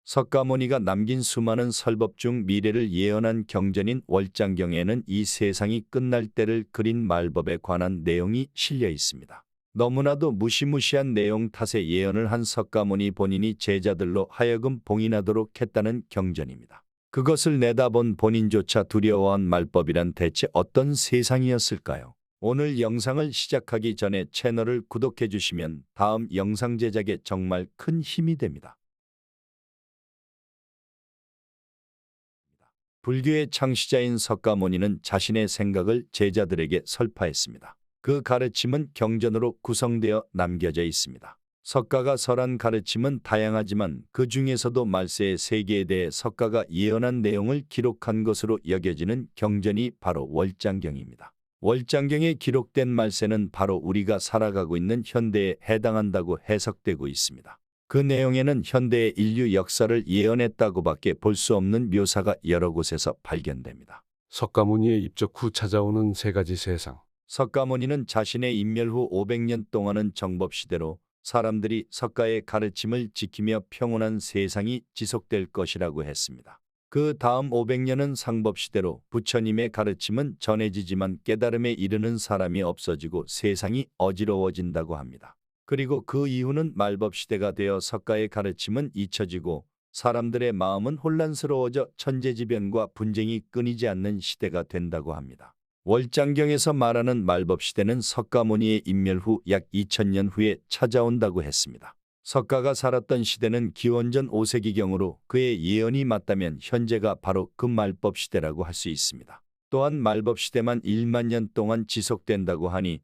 석가모니가 남긴 수많은 설법 중 미래를 예언한 경전인 월장경에는 이 세상이 끝날 때를 그린 말법에 관한 내용이 실려 있습니다. 너무나도 무시무시한 내용 탓에 예언을 한 석가모니 본인이 제자들로 하여금 봉인하도록 했다는 경전입니다. 그것을 내다본 본인조차 두려워한 말법이란 대체 어떤 세상이었을까요? 오늘 영상을 시작하기 전에 채널을 구독해 주시면 다음 영상 제작에 정말 큰 힘이 됩니다. 불교의 창시자인 석가모니는 자신의 생각을 제자들에게 설파했습니다. 그 가르침은 경전으로 구성되어 남겨져 있습니다. 석가가 설한 가르침은 다양하지만 그 중에서도 말세의 세계에 대해 석가가 예언한 내용을 기록한 것으로 여겨지는 경전이 바로 월장경입니다. 월장경에 기록된 말세는 바로 우리가 살아가고 있는 현대에 해당한다고 해석되고 있습니다. 그 내용에는 현대의 인류 역사를 예언했다고밖에 볼 수 없는 묘사가 여러 곳에서 발견됩니다. 석가모니의 입적 후 찾아오는 세 가지 세상. 석가모니는 자신의 인멸 후 500년 동안은 정법시대로 사람들이 석가의 가르침을 지키며 평온한 세상이 지속될 것이라고 했습니다. 그 다음 500년은 상법시대로 부처님의 가르침은 전해지지만 깨달음에 이르는 사람이 없어지고 세상이 어지러워진다고 합니다. 그리고 그 이후는 말법시대가 되어 석가의 가르침은 잊혀지고 사람들의 마음은 혼란스러워져 천재지변과 분쟁이 끊이지 않는 시대가 된다고 합니다. 월장경에서 말하는 말법시대는 석가모니의 인멸 후 약 2000년 후에 찾아온다고 했습니다. 석가가 살았던 시대는 기원전 5세기경으로 그의 예언이 맞다면 현재가 바로 그 말법시대라고 할 수 있습니다. 또한 말법시대만 1만 년 동안 지속된다고 하니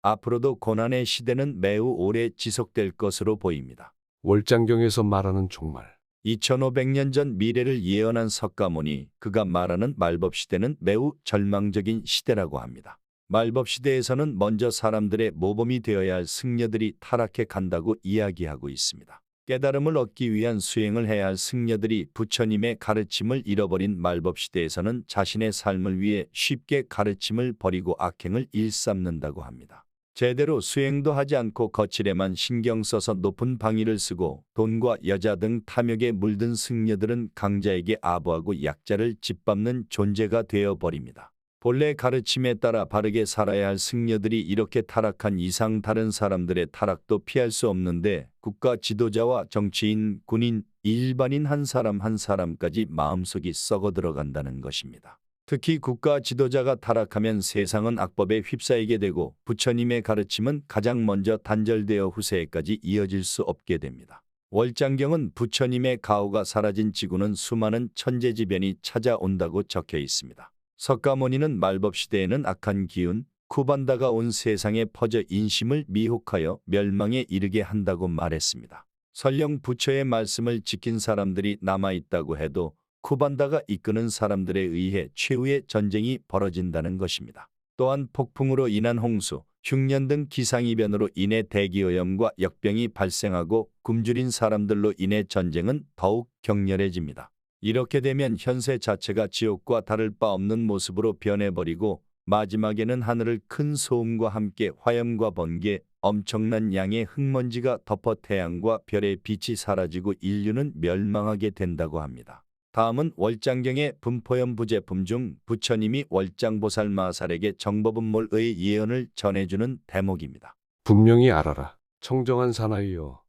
앞으로도 고난의 시대는 매우 오래 지속될 것으로 보입니다. 월장경에서 말하는 종말. 2500년 전 미래를 예언한 석가모니, 그가 말하는 말법시대는 매우 절망적인 시대라고 합니다. 말법시대에서는 먼저 사람들의 모범이 되어야 할 승려들이 타락해 간다고 이야기하고 있습니다. 깨달음을 얻기 위한 수행을 해야 할 승려들이 부처님의 가르침을 잃어버린 말법시대에서는 자신의 삶을 위해 쉽게 가르침을 버리고 악행을 일삼는다고 합니다. 제대로 수행도 하지 않고 거칠에만 신경 써서 높은 방위를 쓰고 돈과 여자 등 탐욕에 물든 승려들은 강자에게 아부하고 약자를 짓밟는 존재가 되어버립니다. 본래 가르침에 따라 바르게 살아야 할 승려들이 이렇게 타락한 이상 다른 사람들의 타락도 피할 수 없는데 국가 지도자와 정치인, 군인, 일반인 한 사람까지 마음속이 썩어 들어간다는 것입니다. 특히 국가 지도자가 타락하면 세상은 악법에 휩싸이게 되고 부처님의 가르침은 가장 먼저 단절되어 후세에까지 이어질 수 없게 됩니다. 월장경은 부처님의 가호가 사라진 지구는 수많은 천재지변이 찾아온다고 적혀 있습니다. 석가모니는 말법시대에는 악한 기운, 쿠반다가 온 세상에 퍼져 인심을 미혹하여 멸망에 이르게 한다고 말했습니다. 설령 부처의 말씀을 지킨 사람들이 남아있다고 해도 쿠반다가 이끄는 사람들에 의해 최후의 전쟁이 벌어진다는 것입니다. 또한 폭풍으로 인한 홍수, 흉년 등 기상이변으로 인해 대기오염과 역병이 발생하고 굶주린 사람들로 인해 전쟁은 더욱 격렬해집니다. 이렇게 되면 현세 자체가 지옥과 다를 바 없는 모습으로 변해버리고 마지막에는 하늘을 큰 소음과 함께 화염과 번개, 엄청난 양의 흙먼지가 덮어 태양과 별의 빛이 사라지고 인류는 멸망하게 된다고 합니다. 다음은 월장경의 분포연 부제품 중 부처님이 월장보살 마살에게 정법은몰의 예언을 전해주는 대목입니다. 분명히 알아라. 청정한 사나이여.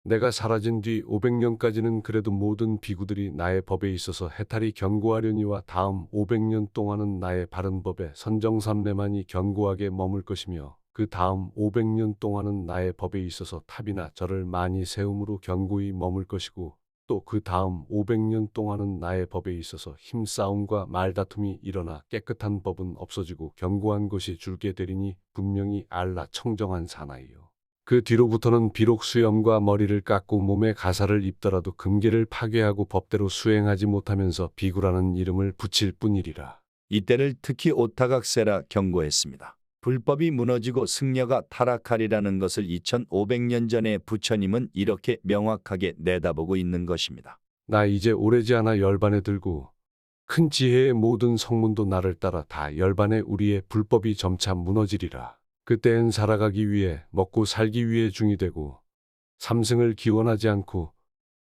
내가 사라진 뒤 500년까지는 그래도 모든 비구들이 나의 법에 있어서 해탈이 견고하려니와 다음 500년 동안은 나의 바른 법에 선정삼례만이 견고하게 머물 것이며 그 다음 500년 동안은 나의 법에 있어서 탑이나 절을 많이 세움으로 견고히 머물 것이고 또 그 다음 500년 동안은 나의 법에 있어서 힘싸움과 말다툼이 일어나 깨끗한 법은 없어지고 견고한 것이 줄게 되리니 분명히 알라 청정한 사나이요. 그 뒤로부터는 비록 수염과 머리를 깎고 몸에 가사를 입더라도 금계를 파괴하고 법대로 수행하지 못하면서 비구라는 이름을 붙일 뿐이리라. 이때를 특히 오타각세라 경고했습니다. 불법이 무너지고 승려가 타락하리라는 것을 2500년 전에 부처님은 이렇게 명확하게 내다보고 있는 것입니다. 나 이제 오래지 않아 열반에 들고 큰 지혜의 모든 성문도 나를 따라 다 열반에 우리의 불법이 점차 무너지리라. 그때엔 살아가기 위해 먹고 살기 위해 중이 되고 삼승을 기원하지 않고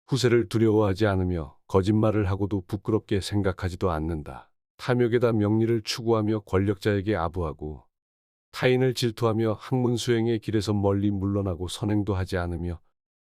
후세를 두려워하지 않으며 거짓말을 하고도 부끄럽게 생각하지도 않는다. 탐욕에다 명리를 추구하며 권력자에게 아부하고 타인을 질투하며 학문 수행의 길에서 멀리 물러나고 선행도 하지 않으며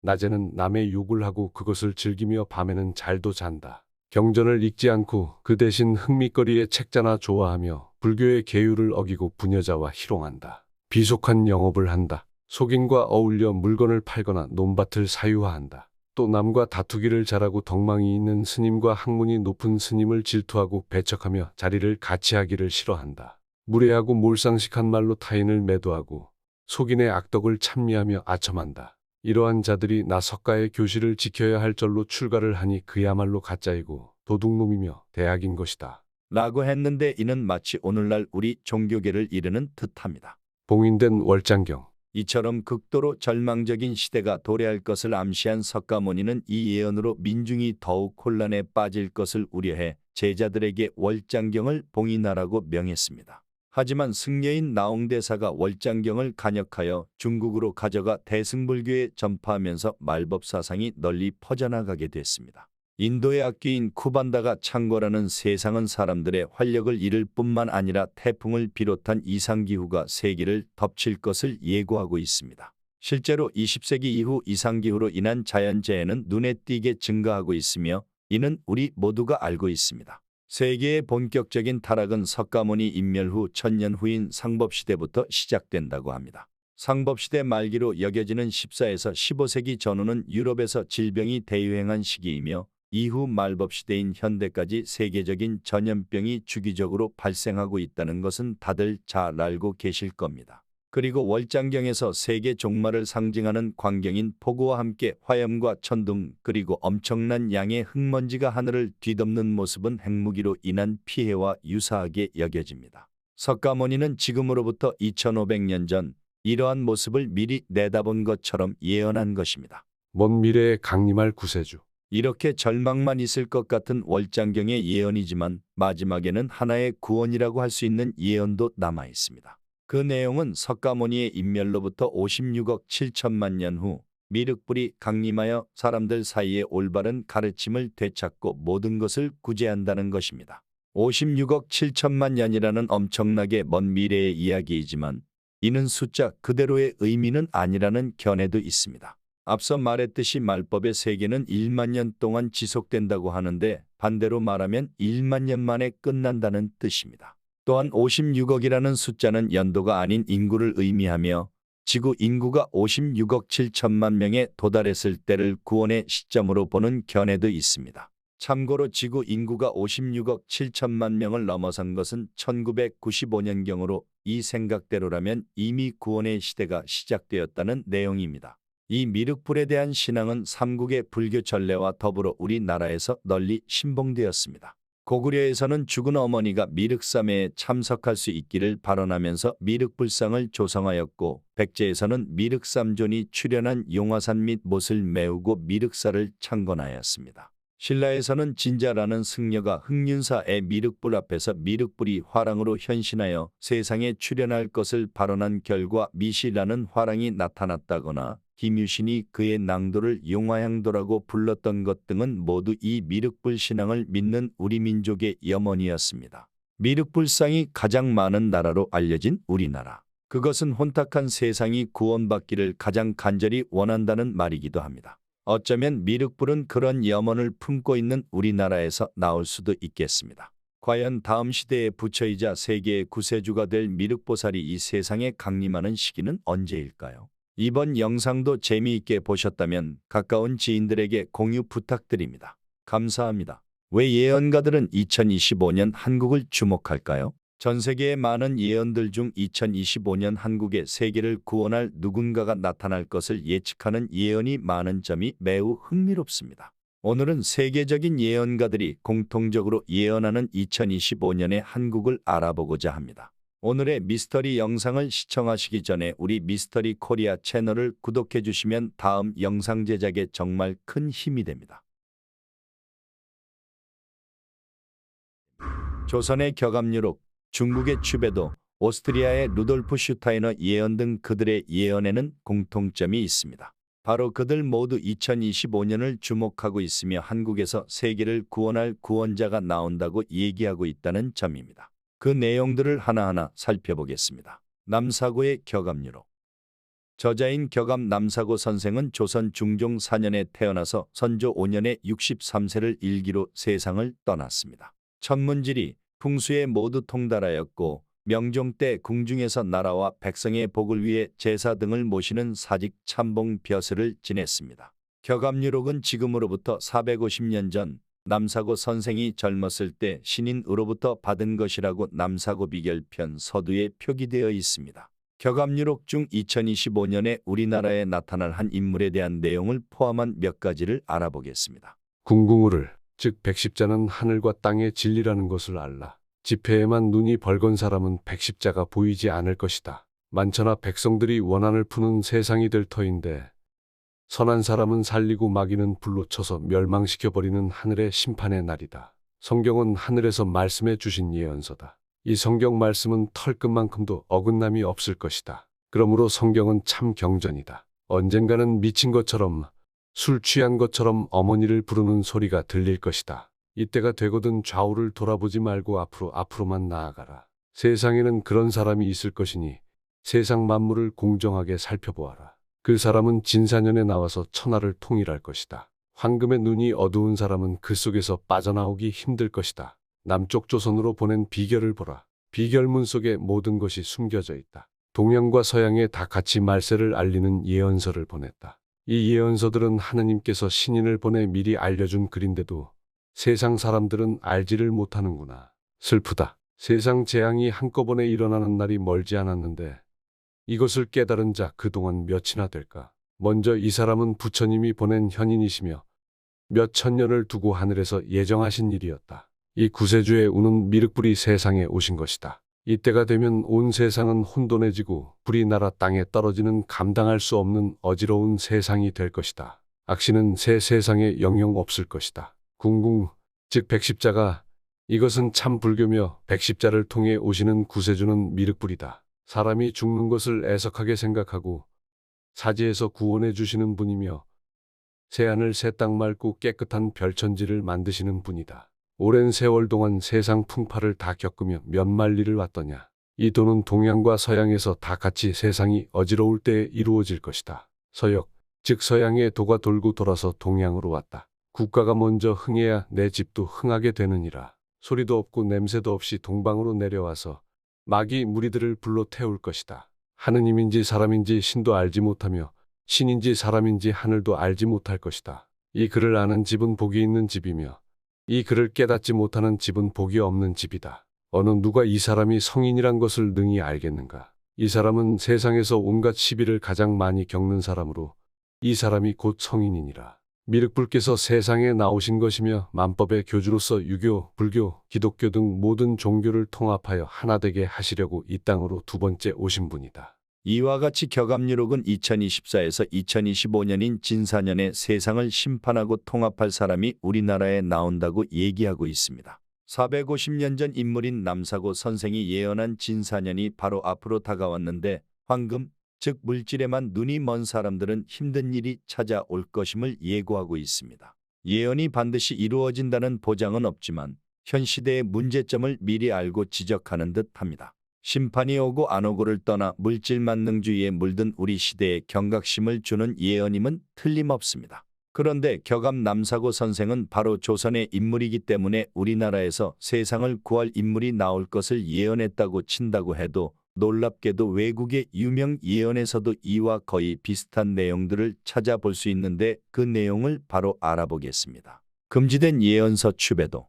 낮에는 남의 욕을 하고 그것을 즐기며 밤에는 잘도 잔다. 경전을 읽지 않고 그 대신 흥미거리의 책자나 좋아하며 불교의 계율을 어기고 부녀자와 희롱한다. 비속한 영업을 한다. 속인과 어울려 물건을 팔거나 논밭을 사유화한다. 또 남과 다투기를 잘하고 덕망이 있는 스님과 학문이 높은 스님을 질투하고 배척하며 자리를 같이 하기를 싫어한다. 무례하고 몰상식한 말로 타인을 매도하고 속인의 악덕을 찬미하며 아첨한다. 이러한 자들이 나 석가의 교실을 지켜야 할 절로 출가를 하니 그야말로 가짜이고 도둑놈이며 대악인 것이다. 라고 했는데 이는 마치 오늘날 우리 종교계를 이르는 듯합니다. 봉인된 월장경. 이처럼 극도로 절망적인 시대가 도래할 것을 암시한 석가모니는 이 예언으로 민중이 더욱 혼란에 빠질 것을 우려해 제자들에게 월장경을 봉인하라고 명했습니다. 하지만 승려인 나홍대사가 월장경을 간역하여 중국으로 가져가 대승불교에 전파하면서 말법 사상이 널리 퍼져나가게 됐습니다. 인도의 악귀인 쿠반다가 창궐하는 세상은 사람들의 활력을 잃을 뿐만 아니라 태풍을 비롯한 이상기후가 세계를 덮칠 것을 예고하고 있습니다. 실제로 20세기 이후 이상기후로 인한 자연재해는 눈에 띄게 증가하고 있으며 이는 우리 모두가 알고 있습니다. 세계의 본격적인 타락은 석가모니 인멸 후 1000년 후인 상법시대부터 시작된다고 합니다. 상법시대 말기로 여겨지는 14에서 15세기 전후는 유럽에서 질병이 대유행한 시기이며 이후 말법시대인 현대까지 세계적인 전염병이 주기적으로 발생하고 있다는 것은 다들 잘 알고 계실 겁니다. 그리고 월장경에서 세계 종말을 상징하는 광경인 폭우와 함께 화염과 천둥 그리고 엄청난 양의 흙먼지가 하늘을 뒤덮는 모습은 핵무기로 인한 피해와 유사하게 여겨집니다. 석가모니는 지금으로부터 2500년 전 이러한 모습을 미리 내다본 것처럼 예언한 것입니다. 먼 미래에 강림할 구세주. 이렇게 절망만 있을 것 같은 월장경의 예언이지만 마지막에는 하나의 구원이라고 할 수 있는 예언도 남아 있습니다. 그 내용은 석가모니의 인멸로부터 56억 7천만 년 후 미륵불이 강림하여 사람들 사이에 올바른 가르침을 되찾고 모든 것을 구제한다는 것입니다. 56억 7천만 년이라는 엄청나게 먼 미래의 이야기이지만 이는 숫자 그대로의 의미는 아니라는 견해도 있습니다. 앞서 말했듯이 말법의 세계는 1만 년 동안 지속된다고 하는데 반대로 말하면 1만 년 만에 끝난다는 뜻입니다. 또한 56억이라는 숫자는 연도가 아닌 인구를 의미하며 지구 인구가 56억 7천만 명에 도달했을 때를 구원의 시점으로 보는 견해도 있습니다. 참고로 지구 인구가 56억 7천만 명을 넘어선 것은 1995년경으로 이 생각대로라면 이미 구원의 시대가 시작되었다는 내용입니다. 이 미륵불에 대한 신앙은 삼국의 불교 전례와 더불어 우리나라에서 널리 신봉되었습니다. 고구려에서는 죽은 어머니가 미륵사매에 참석할 수 있기를 발언하면서 미륵불상을 조성하였고 백제에서는 미륵삼존이 출연한 용화산 및 못을 메우고 미륵사를 창건하였습니다. 신라에서는 진자라는 승려가 흑륜사의 미륵불 앞에서 미륵불이 화랑으로 현신하여 세상에 출현할 것을 발언한 결과 미시라는 화랑이 나타났다거나 김유신이 그의 낭도를 용화향도라고 불렀던 것 등은 모두 이 미륵불 신앙을 믿는 우리 민족의 염원이었습니다. 미륵불상이 가장 많은 나라로 알려진 우리나라. 그것은 혼탁한 세상이 구원받기를 가장 간절히 원한다는 말이기도 합니다. 어쩌면 미륵불은 그런 염원을 품고 있는 우리나라에서 나올 수도 있겠습니다. 과연 다음 시대의 부처이자 세계의 구세주가 될 미륵보살이 이 세상에 강림하는 시기는 언제일까요? 이번 영상도 재미있게 보셨다면 가까운 지인들에게 공유 부탁드립니다. 감사합니다. 왜 예언가들은 2025년 한국을 주목할까요? 전 세계의 많은 예언들 중 2025년 한국의 세계를 구원할 누군가가 나타날 것을 예측하는 예언이 많은 점이 매우 흥미롭습니다. 오늘은 세계적인 예언가들이 공통적으로 예언하는 2025년의 한국을 알아보고자 합니다. 오늘의 미스터리 영상을 시청하시기 전에 우리 미스터리 코리아 채널을 구독해 주시면 다음 영상 제작에 정말 큰 힘이 됩니다. 조선의 격암유록, 중국의 추베도, 오스트리아의 루돌프 슈타이너 예언 등 그들의 예언에는 공통점이 있습니다. 바로 그들 모두 2025년을 주목하고 있으며 한국에서 세계를 구원할 구원자가 나온다고 얘기하고 있다는 점입니다. 그 내용들을 하나하나 살펴보겠습니다. 남사고의 격암유록. 저자인 격암 남사고 선생은 조선 중종 4년에 태어나서 선조 5년에 63세를 일기로 세상을 떠났습니다. 천문지리, 풍수에 모두 통달하였고 명종 때 궁중에서 나라와 백성의 복을 위해 제사 등을 모시는 사직 참봉 벼슬을 지냈습니다. 격압유록은 지금으로부터 450년 전 남사고 선생이 젊었을 때 신인으로부터 받은 것이라고 남사고 비결편 서두에 표기되어 있습니다. 격압유록 중 2025년에 우리나라에 나타날 한 인물에 대한 내용을 포함한 몇 가지를 알아보겠습니다. 궁궁우를, 즉 백십자는 하늘과 땅의 진리라는 것을 알라. 지폐에만 눈이 벌건 사람은 백십자가 보이지 않을 것이다. 만천하 백성들이 원한을 푸는 세상이 될 터인데 선한 사람은 살리고 마귀는 불로 쳐서 멸망시켜버리는 하늘의 심판의 날이다. 성경은 하늘에서 말씀해 주신 예언서다. 이 성경 말씀은 털끝만큼도 어긋남이 없을 것이다. 그러므로 성경은 참 경전이다. 언젠가는 미친 것처럼 술 취한 것처럼 어머니를 부르는 소리가 들릴 것이다. 이때가 되거든 좌우를 돌아보지 말고 앞으로만 나아가라. 세상에는 그런 사람이 있을 것이니 세상 만물을 공정하게 살펴보아라. 그 사람은 진사년에 나와서 천하를 통일할 것이다. 황금의 눈이 어두운 사람은 그 속에서 빠져나오기 힘들 것이다. 남쪽 조선으로 보낸 비결을 보라. 비결문 속에 모든 것이 숨겨져 있다. 동양과 서양에 다 같이 말세를 알리는 예언서를 보냈다. 이 예언서들은 하느님께서 신인을 보내 미리 알려준 글인데도 세상 사람들은 알지를 못하는구나. 슬프다. 세상 재앙이 한꺼번에 일어나는 날이 멀지 않았는데 이것을 깨달은 자 그동안 몇이나 될까? 먼저 이 사람은 부처님이 보낸 현인이시며 몇 천년을 두고 하늘에서 예정하신 일이었다. 이 구세주의 우는 미륵불이 세상에 오신 것이다. 이때가 되면 온 세상은 혼돈해지고 불이 날아 땅에 떨어지는 감당할 수 없는 어지러운 세상이 될 것이다. 악신은 새 세상에 영영 없을 것이다. 궁궁, 즉 백십자가, 이것은 참 불교며 백십자를 통해 오시는 구세주는 미륵불이다. 사람이 죽는 것을 애석하게 생각하고 사지에서 구원해 주시는 분이며 새하늘 새 땅 맑고 깨끗한 별천지를 만드시는 분이다. 오랜 세월 동안 세상 풍파를 다 겪으며 몇 만리를 왔더냐. 이 도는 동양과 서양에서 다 같이 세상이 어지러울 때에 이루어질 것이다. 서역, 즉 서양의 도가 돌고 돌아서 동양으로 왔다. 국가가 먼저 흥해야 내 집도 흥하게 되느니라. 소리도 없고 냄새도 없이 동방으로 내려와서 마귀 무리들을 불러 태울 것이다. 하느님인지 사람인지 신도 알지 못하며 신인지 사람인지 하늘도 알지 못할 것이다. 이 글을 아는 집은 복이 있는 집이며 이 글을 깨닫지 못하는 집은 복이 없는 집이다. 어느 누가 이 사람이 성인이란 것을 능히 알겠는가? 이 사람은 세상에서 온갖 시비를 가장 많이 겪는 사람으로 이 사람이 곧 성인이니라. 미륵불께서 세상에 나오신 것이며 만법의 교주로서 유교, 불교, 기독교 등 모든 종교를 통합하여 하나 되게 하시려고 이 땅으로 두 번째 오신 분이다. 이와 같이 격압유록은 2024에서 2025년인 진사년에 세상을 심판하고 통합할 사람이 우리나라에 나온다고 얘기하고 있습니다. 450년 전 인물인 남사고 선생이 예언한 진사년이 바로 앞으로 다가왔는데 황금, 즉 물질에만 눈이 먼 사람들은 힘든 일이 찾아올 것임을 예고하고 있습니다. 예언이 반드시 이루어진다는 보장은 없지만 현 시대의 문제점을 미리 알고 지적하는 듯합니다. 심판이 오고 안 오고를 떠나 물질 만능주의에 물든 우리 시대에 경각심을 주는 예언임은 틀림없습니다. 그런데 격압 남사고 선생은 바로 조선의 인물이기 때문에 우리나라에서 세상을 구할 인물이 나올 것을 예언했다고 친다고 해도 놀랍게도 외국의 유명 예언에서도 이와 거의 비슷한 내용들을 찾아볼 수 있는데 그 내용을 바로 알아보겠습니다. 금지된 예언서 추배도.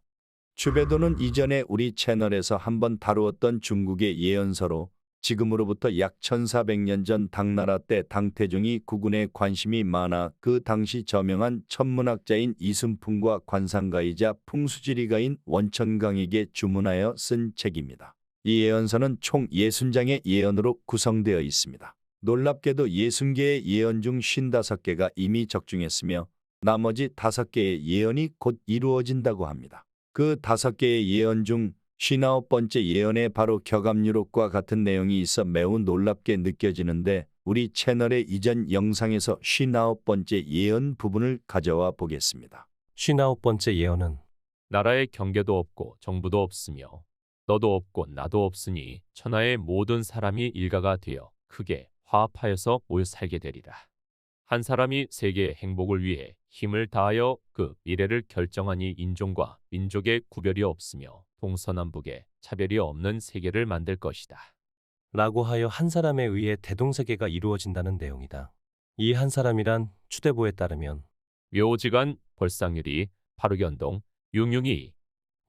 추배도는 이전에 우리 채널에서 한번 다루었던 중국의 예언서로 지금으로부터 약 1400년 전 당나라 때 당태종이 구군에 관심이 많아 그 당시 저명한 천문학자인 이순풍과 관상가이자 풍수지리가인 원천강에게 주문하여 쓴 책입니다. 이 예언서는 총 60장의 예언으로 구성되어 있습니다. 놀랍게도 60개의 예언 중 55개가 이미 적중했으며 나머지 5개의 예언이 곧 이루어진다고 합니다. 그 5개의 예언 중 59번째 예언에 바로 격압유록과 같은 내용이 있어 매우 놀랍게 느껴지는데 우리 채널의 이전 영상에서 59번째 예언 부분을 가져와 보겠습니다. 59번째 예언은 나라의 경계도 없고 정부도 없으며 너도 없고 나도 없으니 천하의 모든 사람이 일가가 되어 크게 화합하여서 모여 살게 되리라. 한 사람이 세계의 행복을 위해 힘을 다하여 그 미래를 결정하니 인종과 민족의 구별이 없으며 동서남북의 차별이 없는 세계를 만들 것이다. 라고 하여 한 사람에 의해 대동세계가 이루어진다는 내용이다. 이 한 사람이란 추대보에 따르면 묘지간, 벌상유리, 파루견동, 융융이.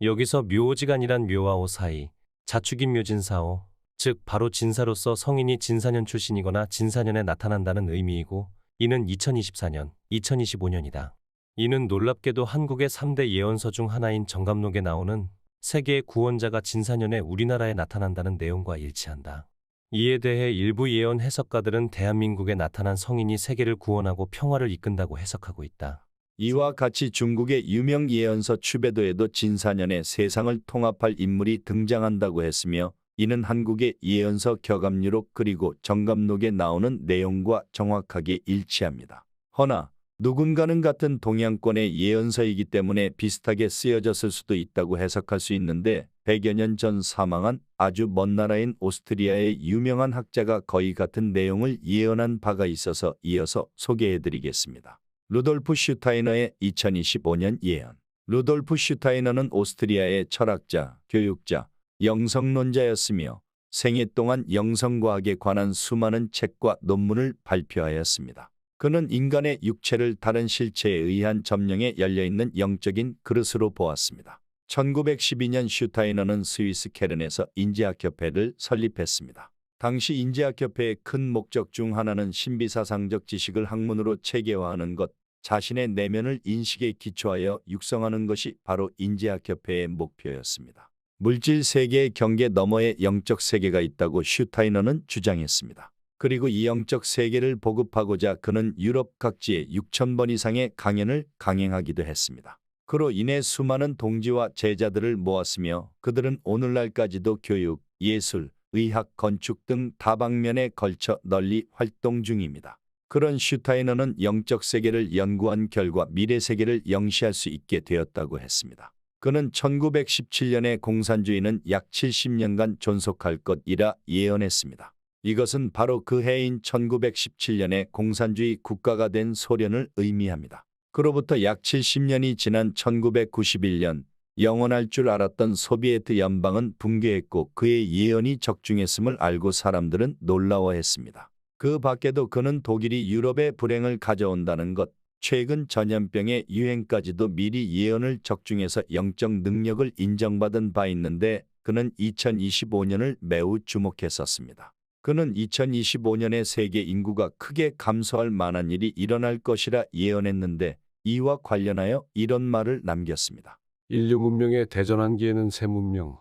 여기서 묘지간이란 묘와오 사이, 자축인 묘진사오, 즉 바로 진사로서 성인이 진사년 출신이거나 진사년에 나타난다는 의미이고, 이는 2024년, 2025년이다. 이는 놀랍게도 한국의 3대 예언서 중 하나인 정감록에 나오는 세계의 구원자가 진사년에 우리나라에 나타난다는 내용과 일치한다. 이에 대해 일부 예언 해석가들은 대한민국에 나타난 성인이 세계를 구원하고 평화를 이끈다고 해석하고 있다. 이와 같이 중국의 유명 예언서 추배도에도 진사년에 세상을 통합할 인물이 등장한다고 했으며, 이는 한국의 예언서 격암유록 그리고 정감록에 나오는 내용과 정확하게 일치합니다. 허나 누군가는 같은 동양권의 예언서이기 때문에 비슷하게 쓰여졌을 수도 있다고 해석할 수 있는데, 100여 년 전 사망한 아주 먼 나라인 오스트리아의 유명한 학자가 거의 같은 내용을 예언한 바가 있어서 이어서 소개해드리겠습니다. 루돌프 슈타이너의 2025년 예언. 루돌프 슈타이너는 오스트리아의 철학자, 교육자, 영성론자였으며 생애 동안 영성과학에 관한 수많은 책과 논문을 발표하였습니다. 그는 인간의 육체를 다른 실체에 의한 점령에 열려있는 영적인 그릇으로 보았습니다. 1912년 슈타이너는 스위스 케른에서 인지학협회를 설립했습니다. 당시 인지학협회의 큰 목적 중 하나는 신비사상적 지식을 학문으로 체계화하는 것, 자신의 내면을 인식에 기초하여 육성하는 것이 바로 인지학협회의 목표였습니다. 물질 세계의 경계 너머에 영적 세계가 있다고 슈타이너는 주장했습니다. 그리고 이 영적 세계를 보급하고자 그는 유럽 각지에 6,000번 이상의 강연을 강행하기도 했습니다. 그로 인해 수많은 동지와 제자들을 모았으며 그들은 오늘날까지도 교육, 예술, 의학, 건축 등 다방면에 걸쳐 널리 활동 중입니다. 그런 슈타이너는 영적 세계를 연구한 결과 미래 세계를 영시할 수 있게 되었다고 했습니다. 그는 1917년에 공산주의는 약 70년간 존속할 것이라 예언했습니다. 이것은 바로 그 해인 1917년에 공산주의 국가가 된 소련을 의미합니다. 그로부터 약 70년이 지난 1991년 영원할 줄 알았던 소비에트 연방은 붕괴했고 그의 예언이 적중했음을 알고 사람들은 놀라워했습니다. 그 밖에도 그는 독일이 유럽의 불행을 가져온다는 것, 최근 전염병의 유행까지도 미리 예언을 적중해서 영적 능력을 인정받은 바 있는데 그는 2025년을 매우 주목했었습니다. 그는 2025년에 세계 인구가 크게 감소할 만한 일이 일어날 것이라 예언했는데 이와 관련하여 이런 말을 남겼습니다. 인류 문명의 대전환기에는 새 문명,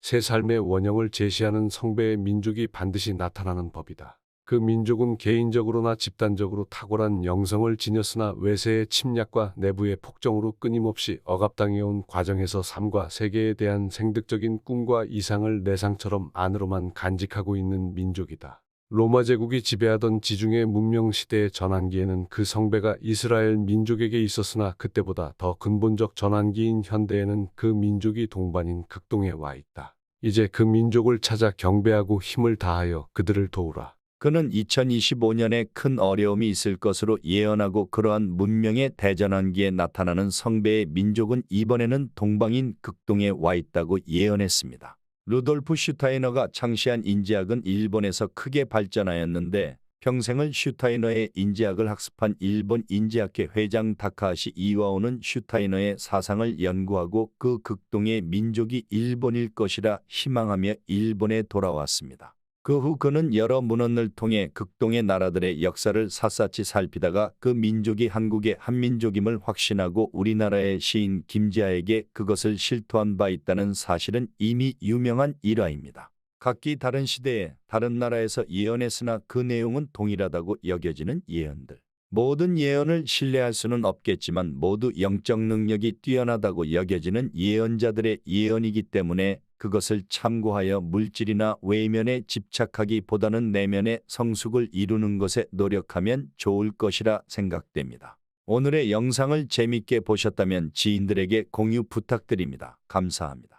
새 삶의 원형을 제시하는 성배의 민족이 반드시 나타나는 법이다. 그 민족은 개인적으로나 집단적으로 탁월한 영성을 지녔으나 외세의 침략과 내부의 폭정으로 끊임없이 억압당해온 과정에서 삶과 세계에 대한 생득적인 꿈과 이상을 내상처럼 안으로만 간직하고 있는 민족이다. 로마 제국이 지배하던 지중해 문명 시대의 전환기에는 그 성배가 이스라엘 민족에게 있었으나 그때보다 더 근본적 전환기인 현대에는 그 민족이 동반인 극동에 와 있다. 이제 그 민족을 찾아 경배하고 힘을 다하여 그들을 도우라. 그는 2025년에 큰 어려움이 있을 것으로 예언하고 그러한 문명의 대전환기에 나타나는 성배의 민족은 이번에는 동방인 극동에 와 있다고 예언했습니다. 루돌프 슈타이너가 창시한 인지학은 일본에서 크게 발전하였는데 평생을 슈타이너의 인지학을 학습한 일본 인지학회 회장 다카하시 이와오는 슈타이너의 사상을 연구하고 그 극동의 민족이 일본일 것이라 희망하며 일본에 돌아왔습니다. 그 후 그는 여러 문헌을 통해 극동의 나라들의 역사를 샅샅이 살피다가 그 민족이 한국의 한민족임을 확신하고 우리나라의 시인 김지하에게 그것을 실토한 바 있다는 사실은 이미 유명한 일화입니다. 각기 다른 시대에 다른 나라에서 예언했으나 그 내용은 동일하다고 여겨지는 예언들. 모든 예언을 신뢰할 수는 없겠지만 모두 영적 능력이 뛰어나다고 여겨지는 예언자들의 예언이기 때문에 그것을 참고하여 물질이나 외면에 집착하기보다는 내면의 성숙을 이루는 것에 노력하면 좋을 것이라 생각됩니다. 오늘의 영상을 재밌게 보셨다면 지인들에게 공유 부탁드립니다. 감사합니다.